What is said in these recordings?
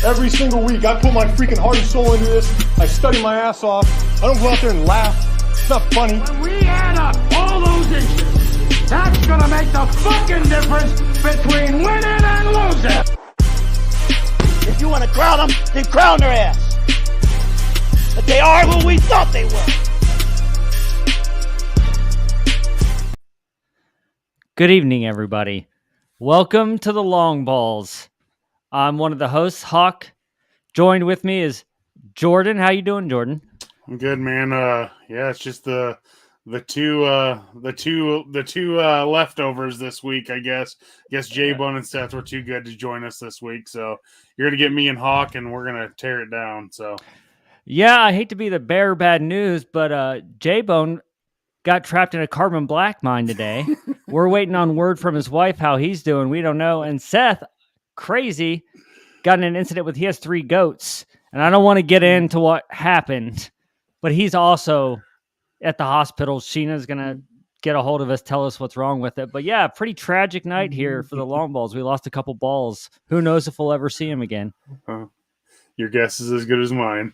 Every single week, I put my freaking heart and soul into this. I study my ass off. I don't go out there and laugh. It's not funny. When we add up all those inches, that's gonna make the fucking difference between winning and losing. If you want to crown them, then crown their ass. But they are who we thought they were. Good evening, everybody. Welcome to the Longballs. I'm one of the hosts, HOCH. Joined with me is Jordan. How you doing, Jordan? I'm good, man. Yeah, it's just the two leftovers this week, I guess. JBONE and Seth were too good to join us this week, so you're gonna get me and HOCH, and we're gonna tear it down. So, yeah, I hate to be the bearer of bad news, but JBONE got trapped in a carbon black mine today. We're waiting on word from his wife how he's doing. We don't know. And Seth, crazy, got in an incident he has 3 goats, and I don't want to get into what happened, but he's also at the hospital. Sheena's gonna get a hold of us, tell us what's wrong with it. But yeah, pretty tragic night here for the Longballs. We lost a couple balls. Who knows if we'll ever see him again? Your guess is as good as mine.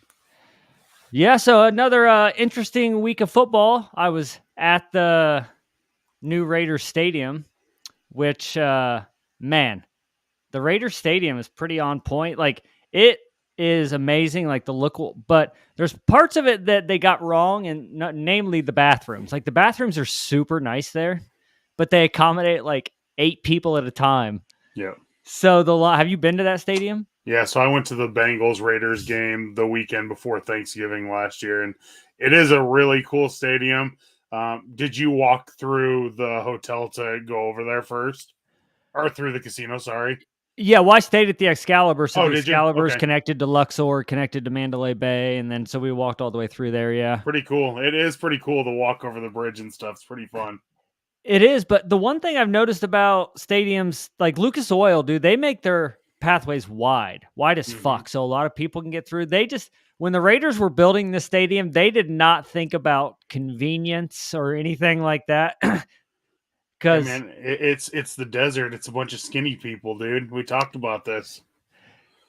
Yeah, so another interesting week of football. I was at the new Raiders Stadium, which, man, the Raiders Stadium is pretty on point. Like, it is amazing, like the look, but there's parts of it that they got wrong, and namely the bathrooms. Like, the bathrooms are super nice there, but they accommodate like 8 people at a time. Yeah. So have you been to that stadium? Yeah, so I went to the Bengals-Raiders game the weekend before Thanksgiving last year, and it is a really cool stadium. Did you walk through the hotel to go over there first? Or through the casino, sorry? Yeah, well, I stayed at the Excalibur, so the did you? Excalibur's Okay. connected to Luxor, connected to Mandalay Bay, and then so we walked all the way through there, yeah. Pretty cool. It is pretty cool to walk over the bridge and stuff. It's pretty fun. It is, but the one thing I've noticed about stadiums, like Lucas Oil, dude, they make their pathways wide as fuck, so a lot of people can get through. When the Raiders were building the stadium, they did not think about convenience or anything like that. Because hey man, it's the desert. It's a bunch of skinny people, dude. We talked about this.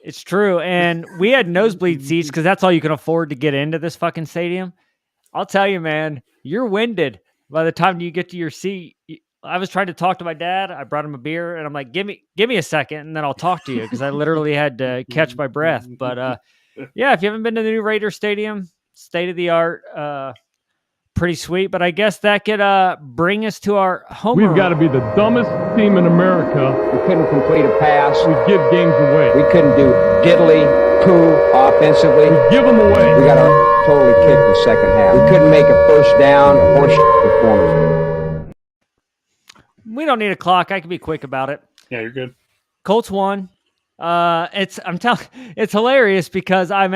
It's true, and we had nosebleed seats because that's all you can afford to get into this fucking stadium. I'll tell you, man, you're winded by the time you get to your seat. I was trying to talk to my dad. I brought him a beer, and I'm like, give me a second, and then I'll talk to you, because I literally had to catch my breath. But yeah, if you haven't been to the new Raiders Stadium, state of the art, pretty sweet. But I guess that could bring us to our home. We've got to be the dumbest team in America. We couldn't complete a pass. We give games away. We couldn't do diddly poo offensively. We give them away. We got to totally kick the second half. We couldn't make a first down or performance. We don't need a clock. I can be quick about it. Yeah, you're good. Colts won. It's hilarious because I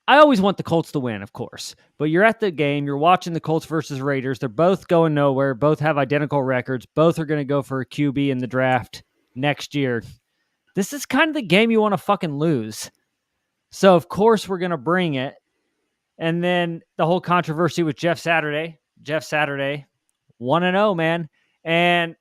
always want the Colts to win, of course. But you're at the game, you're watching the Colts versus Raiders. They're both going nowhere. Both have identical records. Both are going to go for a QB in the draft next year. This is kind of the game you want to fucking lose. So, of course, we're going to bring it. And then the whole controversy with Jeff Saturday, 1-0, man. And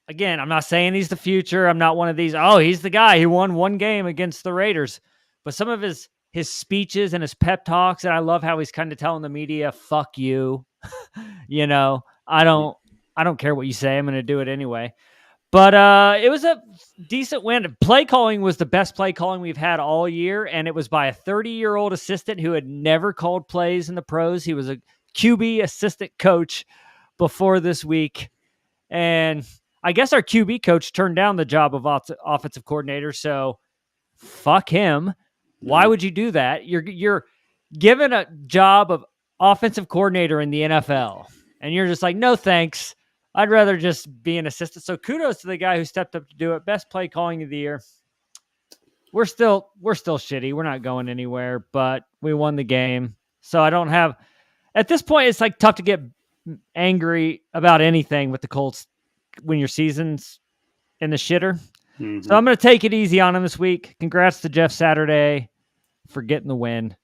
again, I'm not saying he's the future. I'm not one of these, he's the guy who won one game against the Raiders. But some of his speeches and his pep talks, and I love how he's kind of telling the media, fuck you. You know, I don't care what you say. I'm going to do it anyway. But it was a decent win. Play calling was the best play calling we've had all year, and it was by a 30-year-old assistant who had never called plays in the pros. He was a QB assistant coach before this week. And I guess our QB coach turned down the job of offensive coordinator, so fuck him. Why would you do that? You're given a job of offensive coordinator in the NFL, and you're just like, no thanks. I'd rather just be an assistant. So kudos to the guy who stepped up to do it. Best play calling of the year. We're still shitty. We're not going anywhere, but we won the game. So I don't have, at this point, it's like tough to get angry about anything with the Colts when your season's in the shitter. Mm-hmm. So I'm going to take it easy on him this week. Congrats to Jeff Saturday for getting the win.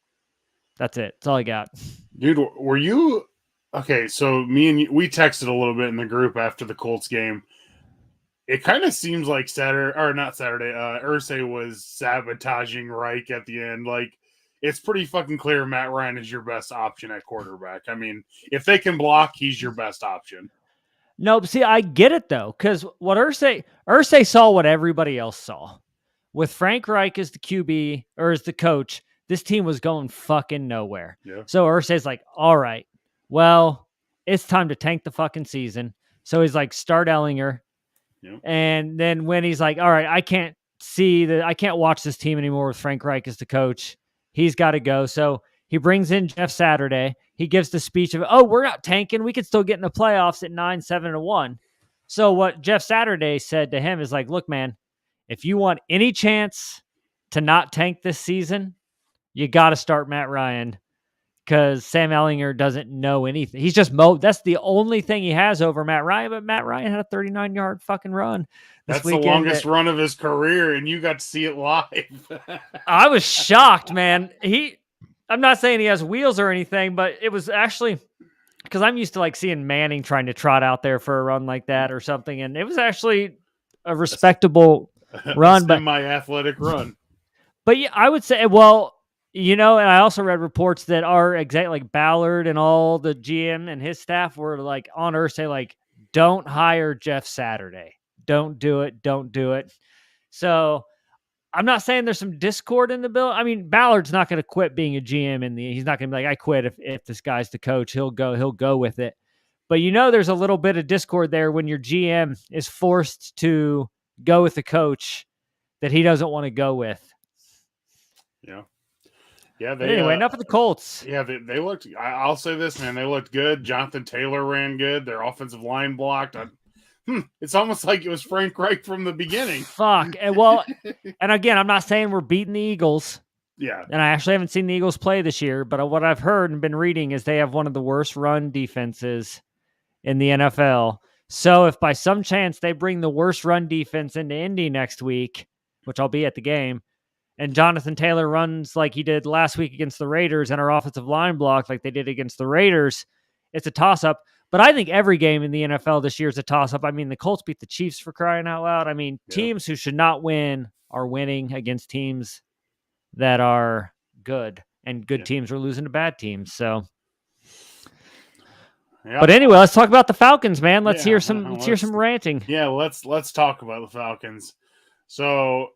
That's it. That's all I got. Dude, were you Okay, so me and you, we texted a little bit in the group after the Colts game. It kind of seems like Irsay was sabotaging Reich at the end. Like, it's pretty fucking clear Matt Ryan is your best option at quarterback. I mean, if they can block, he's your best option. No, see, I get it though, because what Irsay saw what everybody else saw. With Frank Reich as the QB or as the coach, this team was going fucking nowhere. Yeah. So Irsay's like, all right, well, it's time to tank the fucking season. So he's like, start Ellinger. Yeah. And then when he's like, all right, I can't watch this team anymore with Frank Reich as the coach. He's got to go. So he brings in Jeff Saturday. He gives the speech of, oh, we're not tanking. We could still get in the playoffs at 9-7-1. So what Jeff Saturday said to him is like, look, man, if you want any chance to not tank this season, you got to start Matt Ryan because Sam Ellinger doesn't know anything. He's just that's the only thing he has over Matt Ryan, but Matt Ryan had a 39-yard fucking run. That's the longest run of his career, and you got to see it live. I was shocked, man. I'm not saying he has wheels or anything, but it was actually because I'm used to like seeing Manning trying to trot out there for a run like that or something, and it was actually a respectable run, but my athletic run. But yeah, I would say, well, and I also read reports that our like Ballard and all the GM and his staff were like on Irsay, like, don't hire Jeff Saturday. Don't do it. Don't do it. So I'm not saying there's some discord in the bill. I mean, Ballard's not going to quit being a GM he's not going to be like, I quit if this guy's the coach. He'll go with it. But there's a little bit of discord there when your GM is forced to go with the coach that he doesn't want to go with. Yeah. Yeah. Anyway, enough of the Colts. Yeah, they looked. I'll say this, man. They looked good. Jonathan Taylor ran good. Their offensive line blocked. It's almost like it was Frank Reich from the beginning. Fuck. And again, I'm not saying we're beating the Eagles. Yeah. And I actually haven't seen the Eagles play this year, but what I've heard and been reading is they have one of the worst run defenses in the NFL. So if by some chance they bring the worst run defense into Indy next week, which I'll be at the game, and Jonathan Taylor runs like he did last week against the Raiders and our offensive line block like they did against the Raiders, it's a toss-up. But I think every game in the NFL this year is a toss-up. I mean, the Colts beat the Chiefs for crying out loud. I mean, teams who should not win are winning against teams that are good, and good teams are losing to bad teams. So, but anyway, let's talk about the Falcons, man. Let's hear some ranting. Yeah, let's talk about the Falcons. So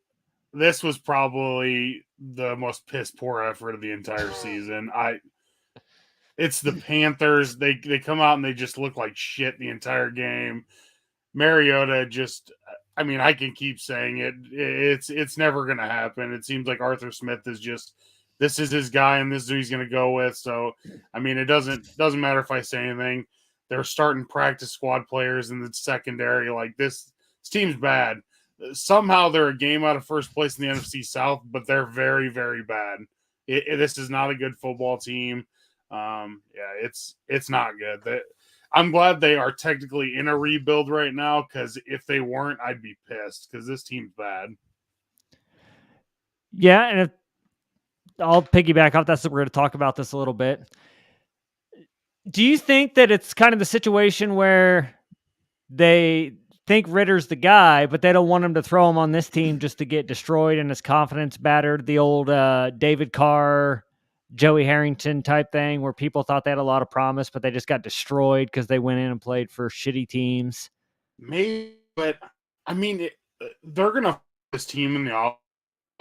this was probably the most piss poor effort of the entire season. It's the Panthers. They come out and they just look like shit the entire game. Mariota just, I mean, I can keep saying it. It's never going to happen. It seems like Arthur Smith is just, this is his guy and this is who he's going to go with. So, I mean, it doesn't matter if I say anything. They're starting practice squad players in the secondary. Like this team's bad. Somehow they're a game out of first place in the NFC South, but they're very, very bad. This is not a good football team. It's not good. I'm glad they are technically in a rebuild right now, because if they weren't, I'd be pissed because this team's bad. Yeah, and I'll piggyback off that, so we're going to talk about this a little bit. Do you think that it's kind of the situation where they think Ritter's the guy, but they don't want him to throw him on this team just to get destroyed and his confidence battered? The old David Carr, Joey Harrington type thing where people thought they had a lot of promise, but they just got destroyed because they went in and played for shitty teams. Maybe, but I mean, they're going to this team in the off.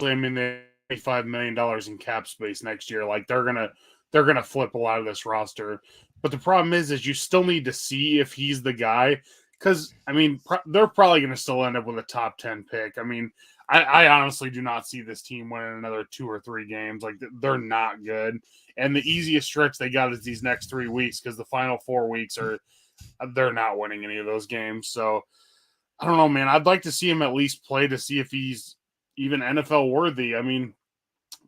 I mean, they have $5 million in cap space next year. Like they're gonna flip a lot of this roster. But the problem is you still need to see if he's the guy. Because I mean, they're probably going to still end up with a top 10 pick. I mean, I honestly do not see this team winning another 2 or 3 games. Like they're not good. And the easiest stretch they got is these next 3 weeks, because the final 4 weeks they're not winning any of those games. So I don't know, man. I'd like to see him at least play to see if he's even NFL worthy. I mean,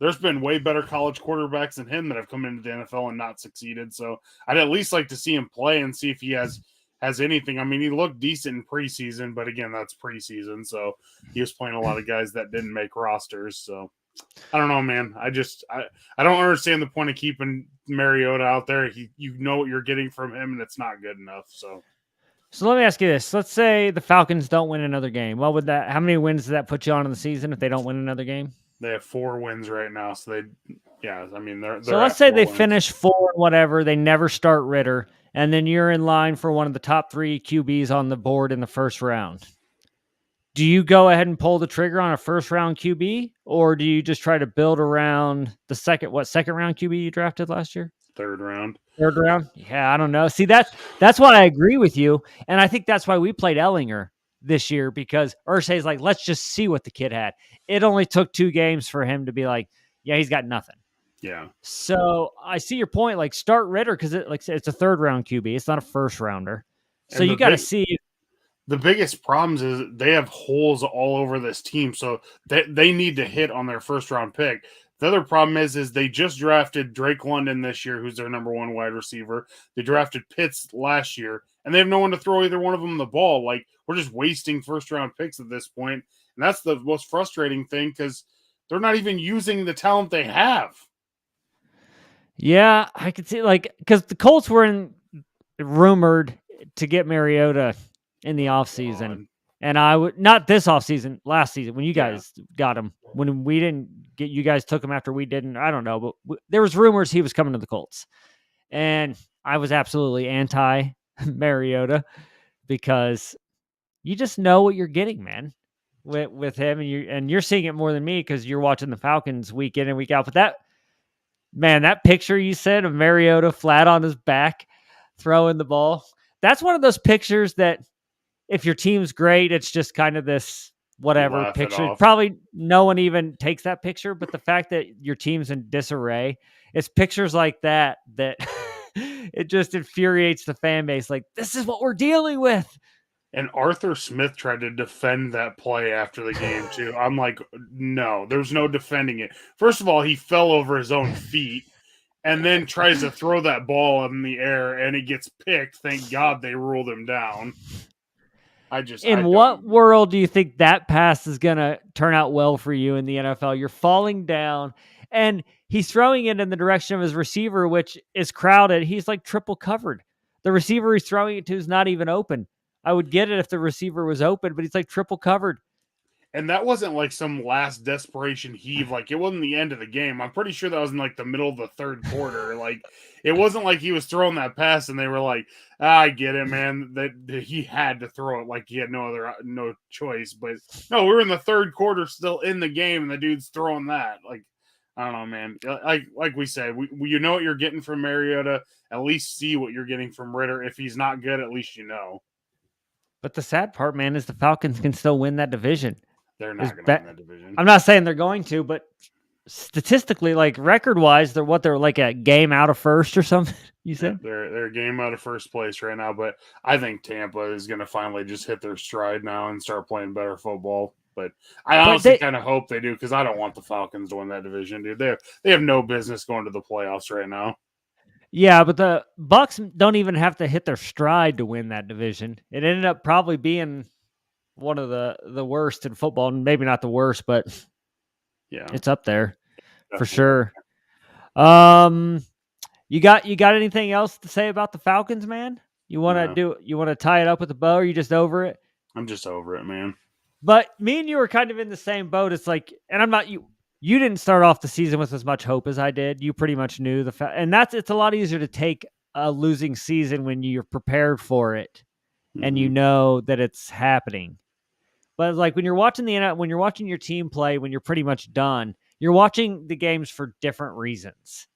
there's been way better college quarterbacks than him that have come into the NFL and not succeeded. So I'd at least like to see him play and see if he has anything. I mean, he looked decent in preseason, but again, that's preseason. So he was playing a lot of guys that didn't make rosters. So I don't know, man. I don't understand the point of keeping Mariota out there. You know what you're getting from him, and it's not good enough. So let me ask you this. Let's say the Falcons don't win another game. How many wins does that put you on in the season if they don't win another game? they have 4 wins right now. So they're so let's say they finish 4 and whatever. They never start Ritter, and then you're in line for one of the top 3 QBs on the board in the first round. Do you go ahead and pull the trigger on a first round QB, or do you just try to build around the second round QB you drafted last year? Third round. Yeah, I don't know. See, that's why I agree with you. And I think that's why we played Ellinger this year, because Irsay's like, let's just see what the kid had. It only took 2 games for him to be like, yeah, he's got nothing. Yeah. So I see your point. Like, start Ritter because it's a third round QB. It's not a first rounder. So you got to see. The biggest problems is they have holes all over this team, so they need to hit on their first round pick. The other problem is they just drafted Drake London this year, who's their number 1 wide receiver. They drafted Pitts last year, and they have no one to throw either one of them the ball. Like, we're just wasting first round picks at this point, and that's the most frustrating thing because they're not even using the talent they have. Yeah, I could see, because the Colts were rumored to get Mariota in the offseason. And I would not this offseason, last season, when you guys got him. When we didn't get you guys took him after we didn't. I don't know, but there was rumors he was coming to the Colts. And I was absolutely anti Mariota because you just know what you're getting, man, with him, and you're seeing it more than me because you're watching the Falcons week in and week out. But that picture you said of Mariota flat on his back throwing the ball, that's one of those pictures that if your team's great, it's just kind of this whatever picture. Probably no one even takes that picture, but the fact that your team's in disarray, it's pictures like that it just infuriates the fan base. Like, this is what we're dealing with. And Arthur Smith tried to defend that play after the game, too. I'm like, no, there's no defending it. First of all, he fell over his own feet and then tries to throw that ball in the air, and he gets picked. Thank God they ruled him down. What world do you think that pass is going to turn out well for you in the NFL? You're falling down, and he's throwing it in the direction of his receiver, which is crowded. He's like triple covered. The receiver he's throwing it to is not even open. I would get it if the receiver was open, but he's like triple covered. And that wasn't like some last desperation heave. Like, it wasn't the end of the game. I'm pretty sure that was in like the middle of the third quarter. Like, it wasn't like he was throwing that pass and they were like, I get it, man, that he had to throw it. Like, he had no choice. But no, we were in the third quarter still in the game and the dude's throwing that. Like, I don't know, man. Like we said, you know what you're getting from Mariota. At least see what you're getting from Ritter. If he's not good, at least you know. But the sad part, man, is the Falcons can still win that division. They're not going to win that division. I'm not saying they're going to, but statistically, like record-wise, they're like a game out of first or something, you said? Yeah, they're a game out of first place right now, but I think Tampa is going to finally just hit their stride now and start playing better football. But I honestly kind of hope they do because I don't want the Falcons to win that division, dude. They have no business going to the playoffs right now. Yeah, but the Bucks don't even have to hit their stride to win that division. It ended up probably being one of the worst in football, and maybe not the worst, but yeah, it's up there for sure. You got anything else to say about the Falcons, man? You want to tie it up with a bow, or are you just over it? I'm just over it, man. But me and you are kind of in the same boat. It's like, and I'm not you. You didn't start off the season with as much hope as I did. You pretty much knew and it's a lot easier to take a losing season when you're prepared for it and you know that it's happening. But like when you're watching your team play, when you're pretty much done, you're watching the games for different reasons.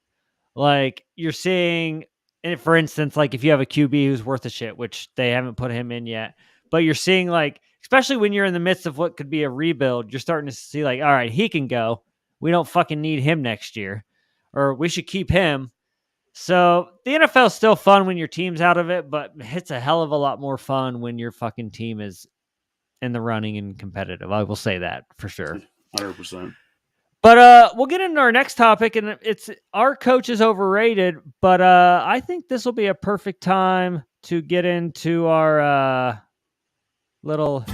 Like you're seeing, and for instance, like if you have a QB who's worth a shit, which they haven't put him in yet, but you're seeing like, especially when you're in the midst of what could be a rebuild, you're starting to see like, all right, he can go. We don't fucking need him next year, or we should keep him. So the NFL is still fun when your team's out of it, but it's a hell of a lot more fun when your fucking team is in the running and competitive. I will say that for sure. 100%. But we'll get into our next topic, and it's our coach is overrated, but I think this will be a perfect time to get into our little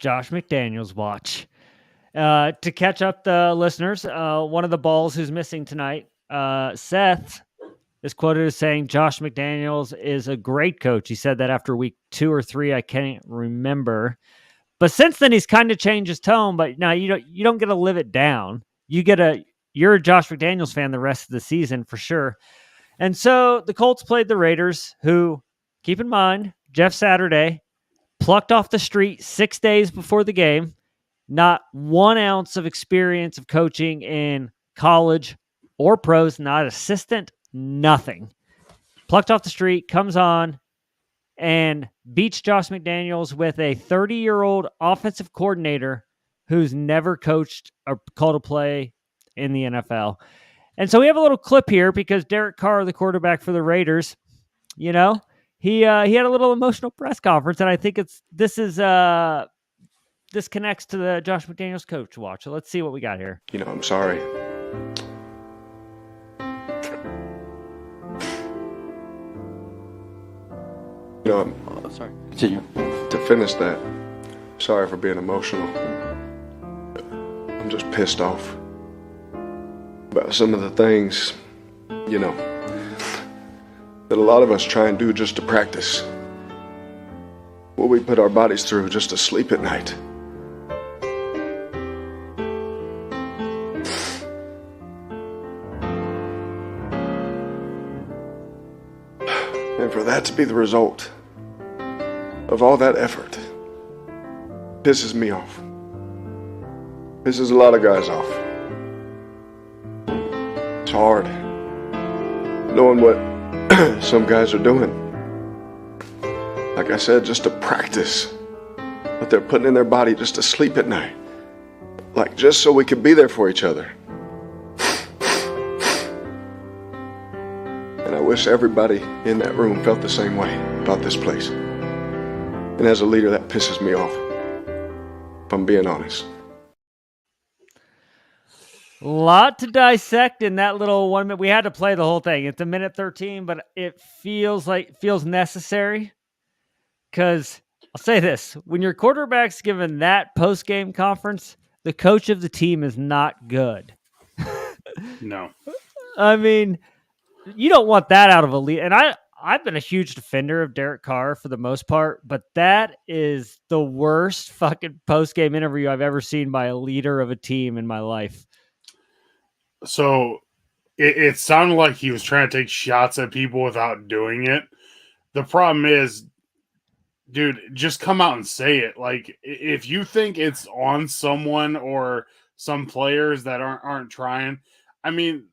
Josh McDaniels watch. To catch up the listeners, one of the balls who's missing tonight, Seth, is quoted as saying Josh McDaniels is a great coach. He said that after week 2 or 3. I can't remember. But since then, he's kind of changed his tone. But now you don't get to live it down. You're a Josh McDaniels fan the rest of the season for sure. And so the Colts played the Raiders, who, keep in mind, Jeff Saturday plucked off the street 6 days before the game. Not 1 ounce of experience of coaching in college or pros, not assistant, nothing. Plucked off the street, comes on, and beats Josh McDaniels with a 30-year-old offensive coordinator who's never coached or called a play in the NFL. And so we have a little clip here because Derek Carr, the quarterback for the Raiders, he had a little emotional press conference, and I think this connects to the Josh McDaniels coach watch. So let's see what we got here. I'm sorry. I'm sorry. Continue. To finish that, sorry for being emotional. I'm just pissed off about some of the things, that a lot of us try and do just to practice. What we put our bodies through just to sleep at night. And for that to be the result of all that effort pisses me off. Pisses a lot of guys off. It's hard knowing what some guys are doing. Like I said, just to practice what they're putting in their body just to sleep at night. Like just so we could be there for each other. And I wish everybody in that room felt the same way about this place. And as a leader, that pisses me off, if I'm being honest. A lot to dissect in that little 1 minute. We had to play the whole thing. It's a minute 13, but it feels necessary. Because I'll say this, when your quarterback's given that post-game conference, the coach of the team is not good. No. I mean, you don't want that out of a lead. And I've been a huge defender of Derek Carr for the most part, but that is the worst fucking post-game interview I've ever seen by a leader of a team in my life. So it sounded like he was trying to take shots at people without doing it. The problem is, dude, just come out and say it. Like, if you think it's on someone or some players that aren't trying, I mean,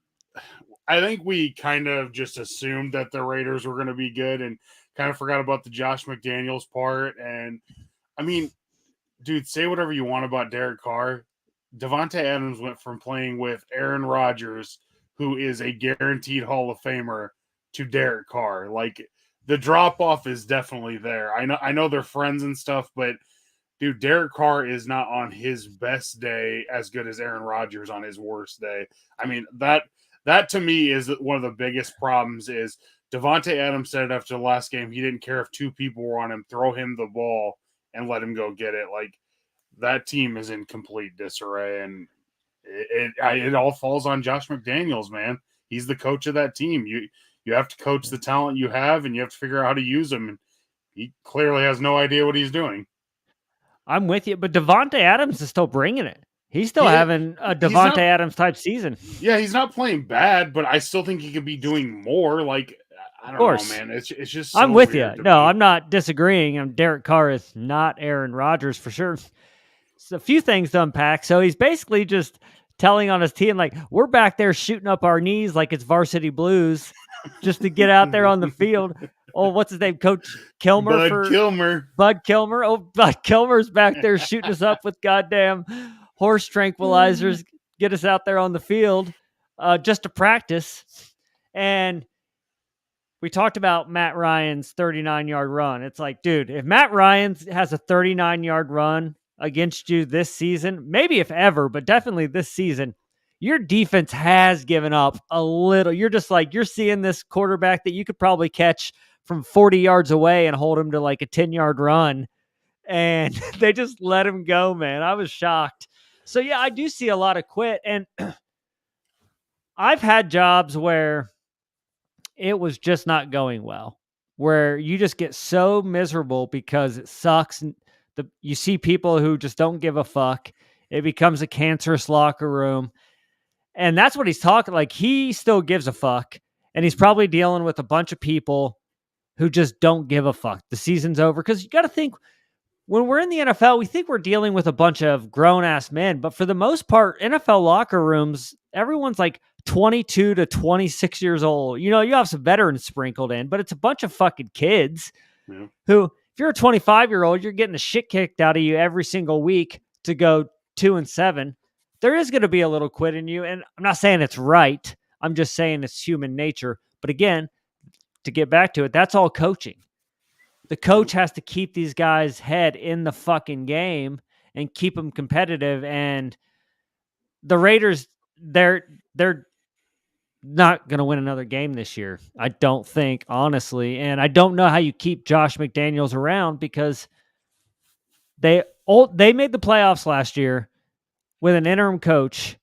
I think we kind of just assumed that the Raiders were going to be good and kind of forgot about the Josh McDaniels part. And, I mean, dude, say whatever you want about Derek Carr. Davante Adams went from playing with Aaron Rodgers, who is a guaranteed Hall of Famer, to Derek Carr. Like, the drop-off is definitely there. I know they're friends and stuff, but, dude, Derek Carr is not on his best day as good as Aaron Rodgers on his worst day. I mean, that to me is one of the biggest problems is Davante Adams said after the last game he didn't care if 2 people were on him, throw him the ball and let him go get it. Like, that team is in complete disarray, and it all falls on Josh McDaniels, man. He's the coach of that team. You have to coach the talent you have, and you have to figure out how to use them. And he clearly has no idea what he's doing. I'm with you, but Davante Adams is still bringing it. He's still having a Davante Adams type season. Yeah, he's not playing bad, but I still think he could be doing more. Like, I don't know, man. It's just so I'm with you. No, me. I'm not disagreeing. Derek Carr is not Aaron Rodgers for sure. So a few things to unpack. So he's basically just telling on his team, like, we're back there shooting up our knees like it's Varsity Blues just to get out there on the field. Oh, what's his name? Coach Kilmer? Bud Kilmer. Oh, Bud Kilmer's back there shooting us up with goddamn horse tranquilizers. Get us out there on the field just to practice. And we talked about Matt Ryan's 39-yard run. It's like, dude, if Matt Ryan has a 39-yard run against you this season, maybe if ever, but definitely this season, your defense has given up a little. You're just like, you're seeing this quarterback that you could probably catch from 40 yards away and hold him to like a 10-yard run. and they just let him go, man. I was shocked. So yeah, I do see a lot of quit, and I've had jobs where it was just not going well, where you just get so miserable because it sucks. You see people who just don't give a fuck. It becomes a cancerous locker room. And that's what he's talking. Like, he still gives a fuck. And he's probably dealing with a bunch of people who just don't give a fuck. The season's over. Because you got to think, when we're in the NFL, we think we're dealing with a bunch of grown-ass men. But for the most part, NFL locker rooms, everyone's like 22 to 26 years old. You know, you have some veterans sprinkled in, but it's a bunch of fucking kids who, if you're a 25-year-old, you're getting the shit kicked out of you every single week to go 2-7. There is going to be a little quit in you. And I'm not saying it's right. I'm just saying it's human nature. But again, to get back to it, that's all coaching. The coach has to keep these guys' head in the fucking game and keep them competitive. And the Raiders, they're not going to win another game this year. I don't think, honestly. And I don't know how you keep Josh McDaniels around, because they made the playoffs last year with an interim coach,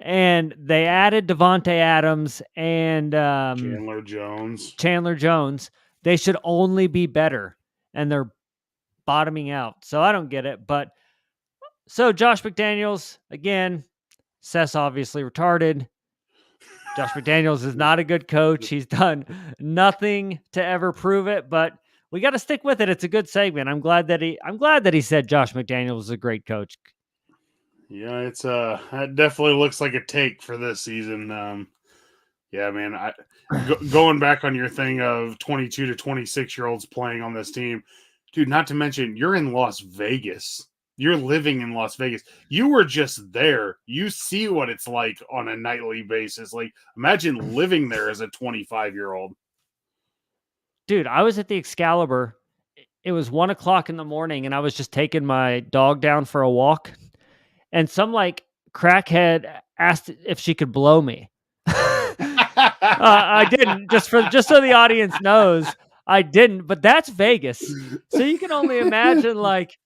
and they added Devontae Adams and Chandler Jones. They should only be better, and they're bottoming out. So I don't get it. But so Josh McDaniels, again, Seth's obviously retarded. Josh McDaniels is not a good coach. He's done nothing to ever prove it, but we got to stick with it. It's a good segment. I'm glad that he said Josh McDaniels is a great coach. Yeah, it's it definitely looks like a take for this season. Yeah, man. Going back on your thing of 22 to 26-year-olds playing on this team, dude. Not to mention, you're in Las Vegas. You're living in Las Vegas. You were just there. You see what it's like on a nightly basis. Like, imagine living there as a 25-year-old. Dude, I was at the Excalibur. It was 1:00 in the morning, and I was just taking my dog down for a walk. And some like crackhead asked if she could blow me. I didn't, just so the audience knows, I didn't, but that's Vegas. So you can only imagine, like,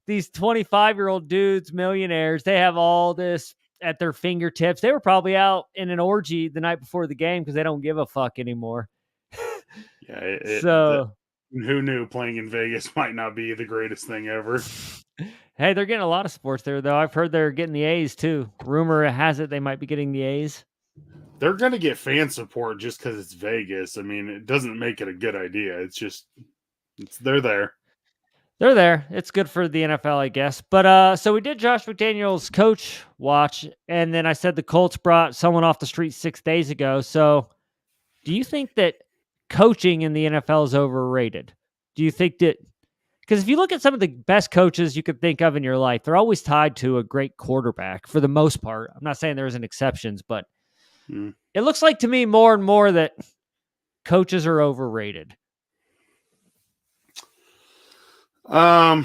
these 25-year-old dudes, millionaires, they have all this at their fingertips. They were probably out in an orgy the night before the game because they don't give a fuck anymore. Yeah. Who knew playing in Vegas might not be the greatest thing ever? Hey, they're getting a lot of sports there, though. I've heard they're getting the A's, too. Rumor has it they might be getting the A's. They're going to get fan support just because it's Vegas. I mean, it doesn't make it a good idea. It's just, they're there. They're there. It's good for the NFL, I guess. But so we did Josh McDaniels' coach watch, and then I said the Colts brought someone off the street 6 days ago. So do you think that coaching in the NFL is overrated? Do you think that, because if you look at some of the best coaches you could think of in your life, they're always tied to a great quarterback for the most part. I'm not saying there isn't exceptions, but it looks like to me more and more that coaches are overrated. To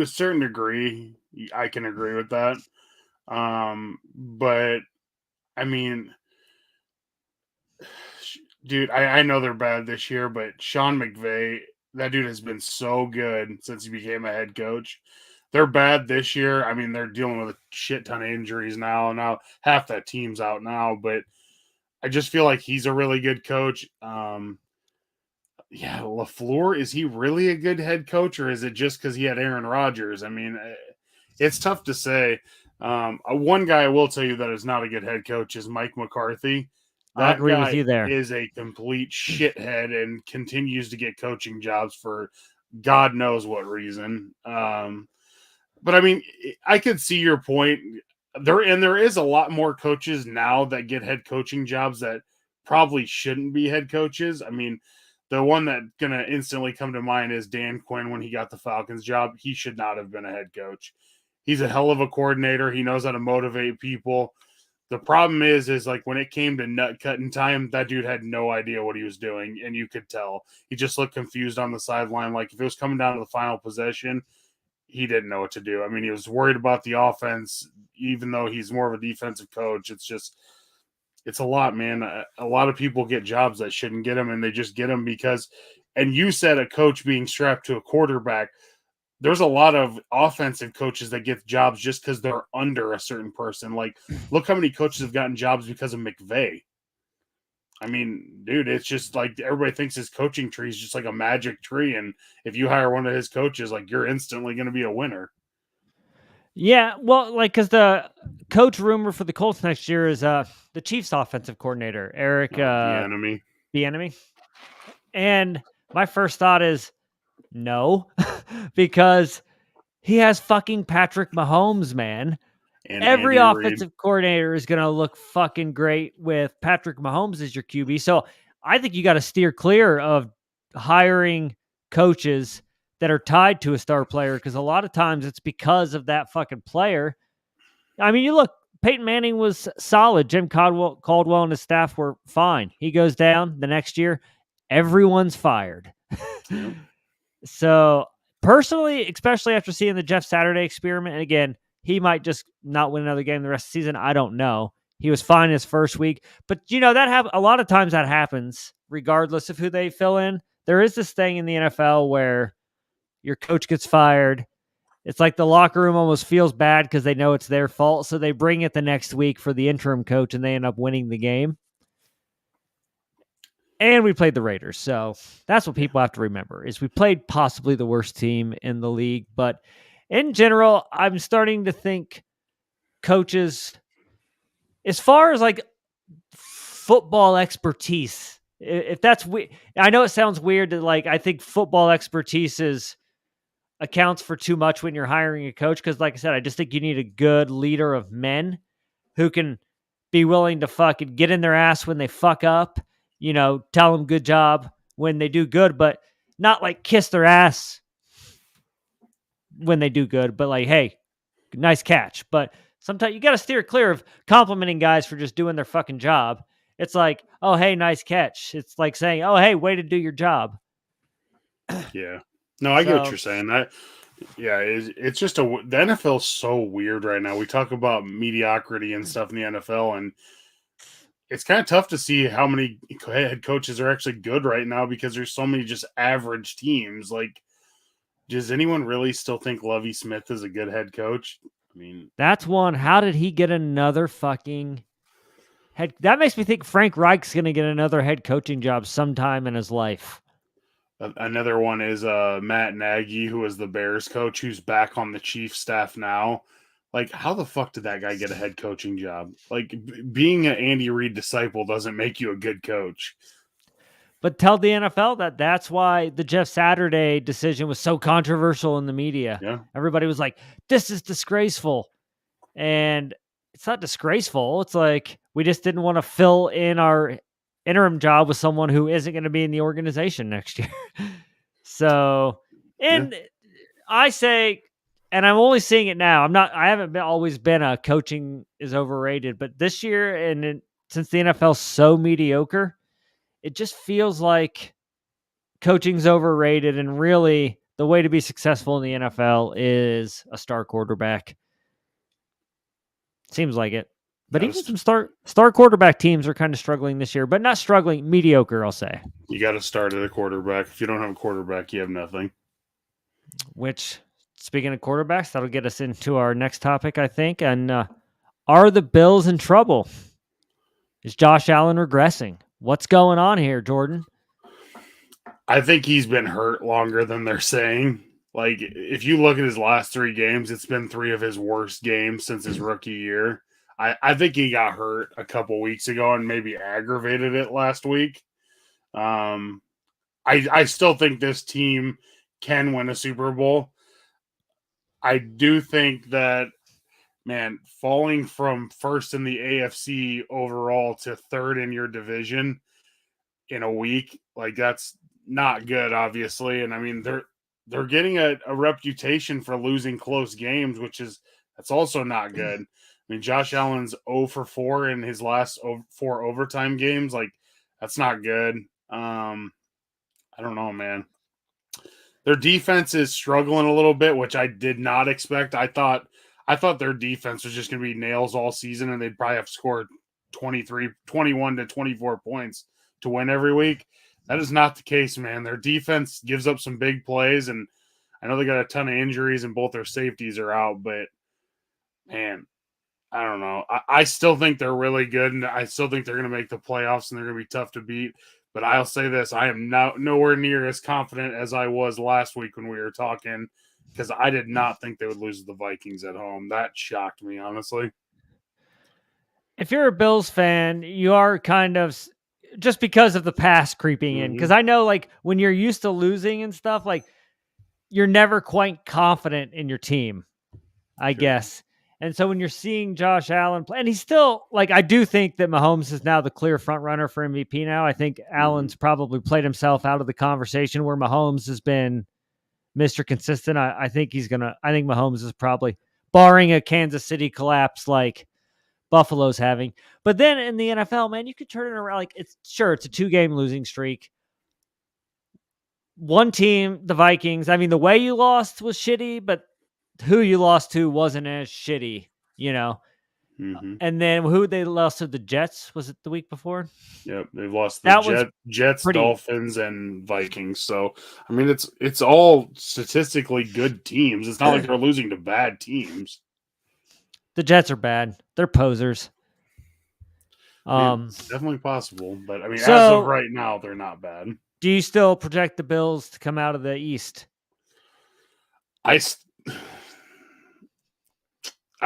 a certain degree, I can agree with that. But I mean, dude, I know they're bad this year, but Sean McVay, that dude has been so good since he became a head coach. They're bad this year. I mean, they're dealing with a shit ton of injuries now. Now half that team's out now, but I just feel like he's a really good coach. Yeah, LaFleur, is he really a good head coach, or is it just because he had Aaron Rodgers? I mean, it's tough to say. One guy I will tell you that is not a good head coach is Mike McCarthy. I agree with you there. Is a complete shithead and continues to get coaching jobs for God knows what reason. But I mean, I could see your point. There is a lot more coaches now that get head coaching jobs that probably shouldn't be head coaches. I mean, the one that's going to instantly come to mind is Dan Quinn when he got the Falcons job. He should not have been a head coach. He's a hell of a coordinator. He knows how to motivate people. The problem is like when it came to nut cutting time, that dude had no idea what he was doing, and you could tell. He just looked confused on the sideline. Like if it was coming down to the final possession, he didn't know what to do. I mean, he was worried about the offense, even though he's more of a defensive coach. It's a lot, man. A lot of people get jobs that shouldn't get them, and they just get them because And you said a coach being strapped to a quarterback. There's a lot of offensive coaches that get jobs just because they're under a certain person. Like, look how many coaches have gotten jobs because of McVay. I mean, dude, it's just like everybody thinks his coaching tree is just like a magic tree. And if you hire one of his coaches, like, you're instantly going to be a winner. Yeah, well, like, because the coach rumor for the Colts next year is the Chiefs offensive coordinator, Eric The enemy. Bieniemy. And my first thought is no, because he has fucking Patrick Mahomes, man. And Every Andy offensive coordinator is going to look fucking great with Patrick Mahomes as your QB. So I think you got to steer clear of hiring coaches that are tied to a star player, because a lot of times it's because of that fucking player. I mean, you look, Peyton Manning was solid. Jim Caldwell and his staff were fine. He goes down the next year, everyone's fired. Yep. So personally, especially after seeing the Jeff Saturday experiment, and again, he might just not win another game the rest of the season. I don't know. He was fine his first week, but that a lot of times that happens regardless of who they fill in. There is this thing in the NFL where your coach gets fired. It's like the locker room almost feels bad because they know it's their fault. So they bring it the next week for the interim coach and they end up winning the game. And we played the Raiders. So that's what people have to remember is we played possibly the worst team in the league. But in general, I'm starting to think coaches, as far as like football expertise, if that's weird, I know it sounds weird that like, I think football expertise accounts for too much when you're hiring a coach. Cause like I said, I just think you need a good leader of men who can be willing to fucking get in their ass when they fuck up, tell them good job when they do good, but not like kiss their ass when they do good, but like, hey, nice catch. But sometimes you got to steer clear of complimenting guys for just doing their fucking job. It's like, oh, hey, nice catch. It's like saying, oh, hey, way to do your job. Yeah. No, I get what you're saying. It's just the NFL is so weird right now. We talk about mediocrity and stuff in the NFL, and it's kind of tough to see how many head coaches are actually good right now because there's so many just average teams. Like, does anyone really still think Lovie Smith is a good head coach? I mean, that's one. How did he get another fucking head? That makes me think Frank Reich's going to get another head coaching job sometime in his life. Another one is Matt Nagy, who is the Bears coach, who's back on the Chiefs staff now. Like, how the fuck did that guy get a head coaching job? Like, being an Andy Reid disciple doesn't make you a good coach. But tell the NFL that that's why the Jeff Saturday decision was so controversial in the media. Yeah. Everybody was like, this is disgraceful. And it's not disgraceful. It's like, we just didn't want to fill in our interim job with someone who isn't going to be in the organization next year. So, I say, and I'm only seeing it now. I haven't always been a coaching is overrated, but this year since the NFL's so mediocre, it just feels like coaching's overrated. And really the way to be successful in the NFL is a star quarterback. Seems like it. But even some star quarterback teams are kind of struggling this year, but not struggling, mediocre, I'll say. You got to start at a quarterback. If you don't have a quarterback, you have nothing. Which, speaking of quarterbacks, that'll get us into our next topic, I think. And are the Bills in trouble? Is Josh Allen regressing? What's going on here, Jordan? I think he's been hurt longer than they're saying. Like, if you look at his last 3 games, it's been 3 of his worst games since his rookie year. I think he got hurt a couple weeks ago and maybe aggravated it last week. I still think this team can win a Super Bowl. I do think that, man, falling from first in the AFC overall to third in your division in a week, like, that's not good, obviously. And I mean, they're getting a reputation for losing close games, that's also not good. I mean, Josh Allen's 0 for 4 in his last 4 overtime games. Like, that's not good. I don't know, man. Their defense is struggling a little bit, which I did not expect. I thought their defense was just going to be nails all season, and they'd probably have scored 21 to 24 points to win every week. That is not the case, man. Their defense gives up some big plays, and I know they got a ton of injuries and both their safeties are out, but man, I don't know. I still think they're really good, and I still think they're going to make the playoffs, and they're going to be tough to beat. But I'll say this: I am nowhere near as confident as I was last week when we were talking, because I did not think they would lose to the Vikings at home. That shocked me, honestly. If you're a Bills fan, you are kind of just because of the past creeping in. Because I know, like, when you're used to losing and stuff, like, you're never quite confident in your team, I guess. And so when you're seeing Josh Allen play, and he's still, like, I do think that Mahomes is now the clear front runner for MVP now. I think Allen's probably played himself out of the conversation where Mahomes has been Mr. Consistent. I think Mahomes is probably, barring a Kansas City collapse like Buffalo's having. But then in the NFL, man, you could turn it around. Like, it's a 2-game losing streak. One team, the Vikings, I mean, the way you lost was shitty, but who you lost to wasn't as shitty, you know? And then who they lost to? The Jets? Was it the week before? Yep, they've lost the Jets, Dolphins, and Vikings. So, I mean, it's all statistically good teams. It's not like they're losing to bad teams. The Jets are bad. They're posers. It's definitely possible, but I mean, as of right now, they're not bad. Do you still project the Bills to come out of the East? I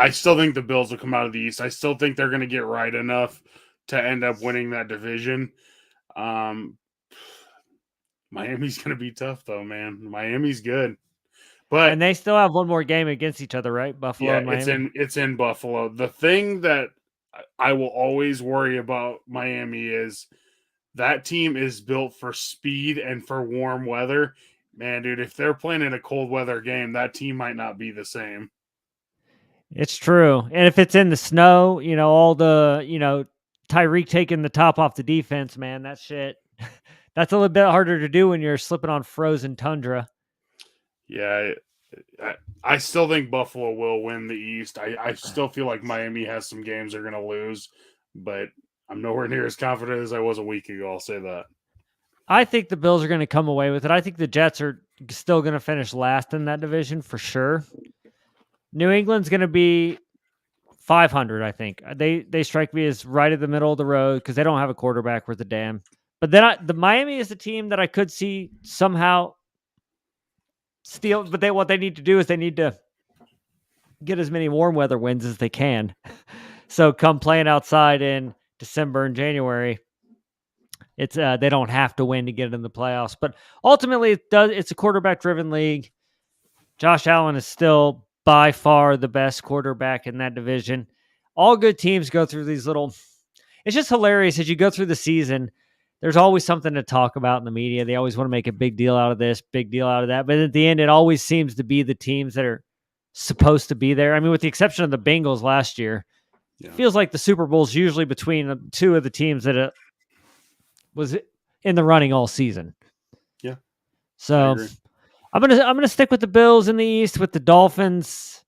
still think the Bills will come out of the East. I still think they're going to get right enough to end up winning that division. Miami's going to be tough, though, man. Miami's good. And they still have one more game against each other, right? Buffalo and Miami? It's in Buffalo. The thing that I will always worry about Miami is that team is built for speed and for warm weather. Man, dude, if they're playing in a cold weather game, that team might not be the same. It's true. And if it's in the snow, all the, Tyreek taking the top off the defense, man, that shit, that's a little bit harder to do when you're slipping on frozen tundra. Yeah, I still think Buffalo will win the East. I still feel like Miami has some games they're going to lose, but I'm nowhere near as confident as I was a week ago. I'll say that. I think the Bills are going to come away with it. I think the Jets are still going to finish last in that division for sure. New England's going to be 500, I think. They strike me as right at the middle of the road because they don't have a quarterback worth a damn. But then the Miami is the team that I could see somehow steal. But what they need to do is they need to get as many warm weather wins as they can. So come playing outside in December and January, it's they don't have to win to get in the playoffs. But ultimately, it's a quarterback-driven league. Josh Allen is still by far the best quarterback in that division. All good teams go through these little... It's just hilarious as you go through the season. There's always something to talk about in the media. They always want to make a big deal out of this, big deal out of that. But at the end, it always seems to be the teams that are supposed to be there. I mean, with the exception of the Bengals last year, it feels like the Super Bowl's usually between two of the teams that was in the running all season. Yeah. So I'm gonna stick with the Bills in the East with the Dolphins.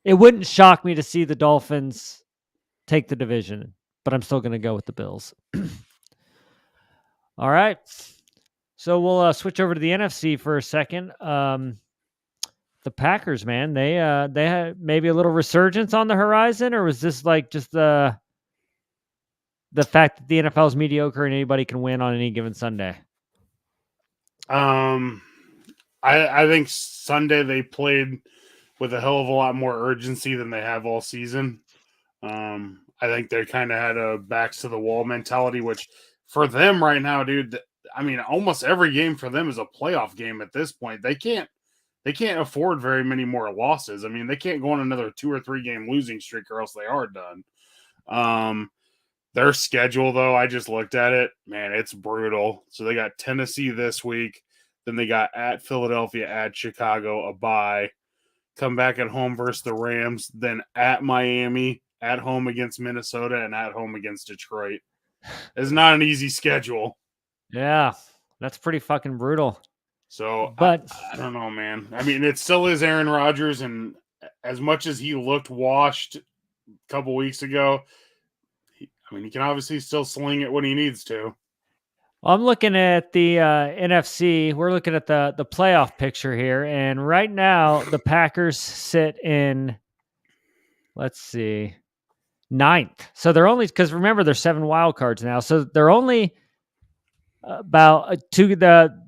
It wouldn't shock me to see the Dolphins take the division, but I'm still gonna go with the Bills. All right. So we'll switch over to the NFC for a second. The Packers, man, they had maybe a little resurgence on the horizon, or was this like just the fact that the NFL is mediocre and anybody can win on any given Sunday? I think Sunday they played with a hell of a lot more urgency than they have all season. I think they kind of had a backs to the wall mentality, which for them right now, dude, I mean, almost every game for them is a playoff game at this point. They can't afford very many more losses. I mean, they can't go on another 2 or 3 game losing streak or else they are done. Their schedule, though, I just looked at it. Man, it's brutal. So they got Tennessee this week. Then they got at Philadelphia, at Chicago, a bye. Come back at home versus the Rams. Then at Miami, at home against Minnesota, and at home against Detroit. It's not an easy schedule. Yeah, that's pretty fucking brutal. So, but I don't know, man. I mean, it still is Aaron Rodgers, and as much as he looked washed a couple weeks ago, he can obviously still sling it when he needs to. I'm looking at the NFC. We're looking at the playoff picture here, and right now the Packers sit in, let's see, ninth. So they're only, because remember there's 7 wild cards now, so they're only about to the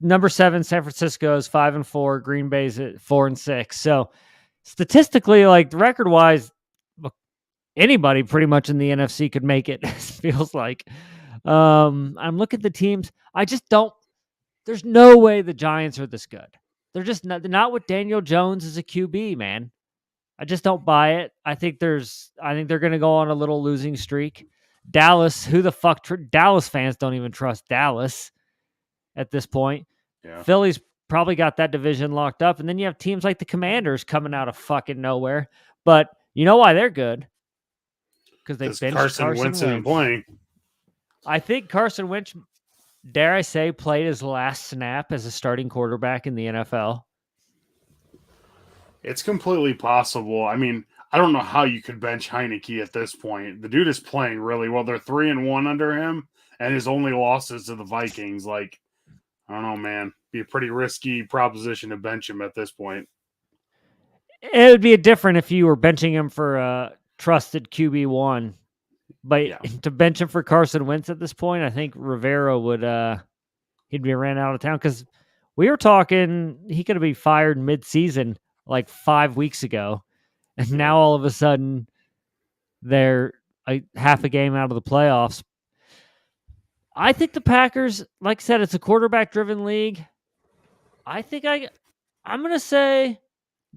number 7 San Francisco is 5-4, Green Bay's at 4-6. So statistically, like record wise, anybody pretty much in the NFC could make it. Feels like. I'm looking at the teams. I just don't. There's no way the Giants are this good. They're just not. They're not with Daniel Jones as a QB, man. I just don't buy it. I think they're going to go on a little losing streak. Dallas, who the fuck? Dallas fans don't even trust Dallas at this point. Yeah. Philly's probably got that division locked up, and then you have teams like the Commanders coming out of fucking nowhere. But you know why they're good? Because they benched Carson Wentz isn't playing. I think Carson Wentz, dare I say, played his last snap as a starting quarterback in the NFL. It's completely possible. I mean, I don't know how you could bench Heineke at this point. The dude is playing really well. They're 3-1 under him, and his only losses to the Vikings. Like, I don't know, man. Be a pretty risky proposition to bench him at this point. It would be different if you were benching him for a trusted QB1. But to bench him for Carson Wentz at this point, I think Rivera would he'd be ran out of town, because we were talking he could be fired mid-season like 5 weeks ago, and now all of a sudden they're half a game out of the playoffs. I think the Packers, like I said, it's a quarterback-driven league. I think I'm gonna say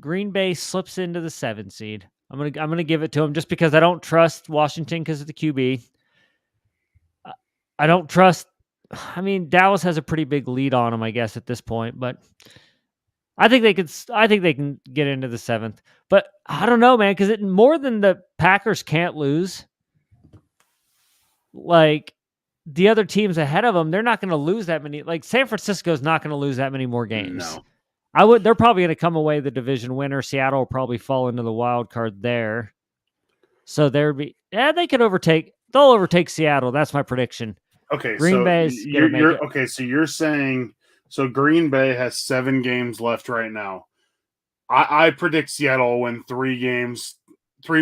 Green Bay slips into the 7 seed. I'm gonna give it to him just because I don't trust Washington because of the QB. I don't trust. I mean, Dallas has a pretty big lead on them, I guess, at this point. But I think they could. I think they can get into the 7th. But I don't know, man, because more than the Packers can't lose. Like the other teams ahead of them, they're not going to lose that many. Like San Francisco's not going to lose that many more games. No. They're probably going to come away the division winner. Seattle will probably fall into the wild card there. So they could overtake. They'll overtake Seattle. That's my prediction. Okay, Green so Bay's okay. So you're saying Green Bay has 7 games left right now. I predict Seattle will win 3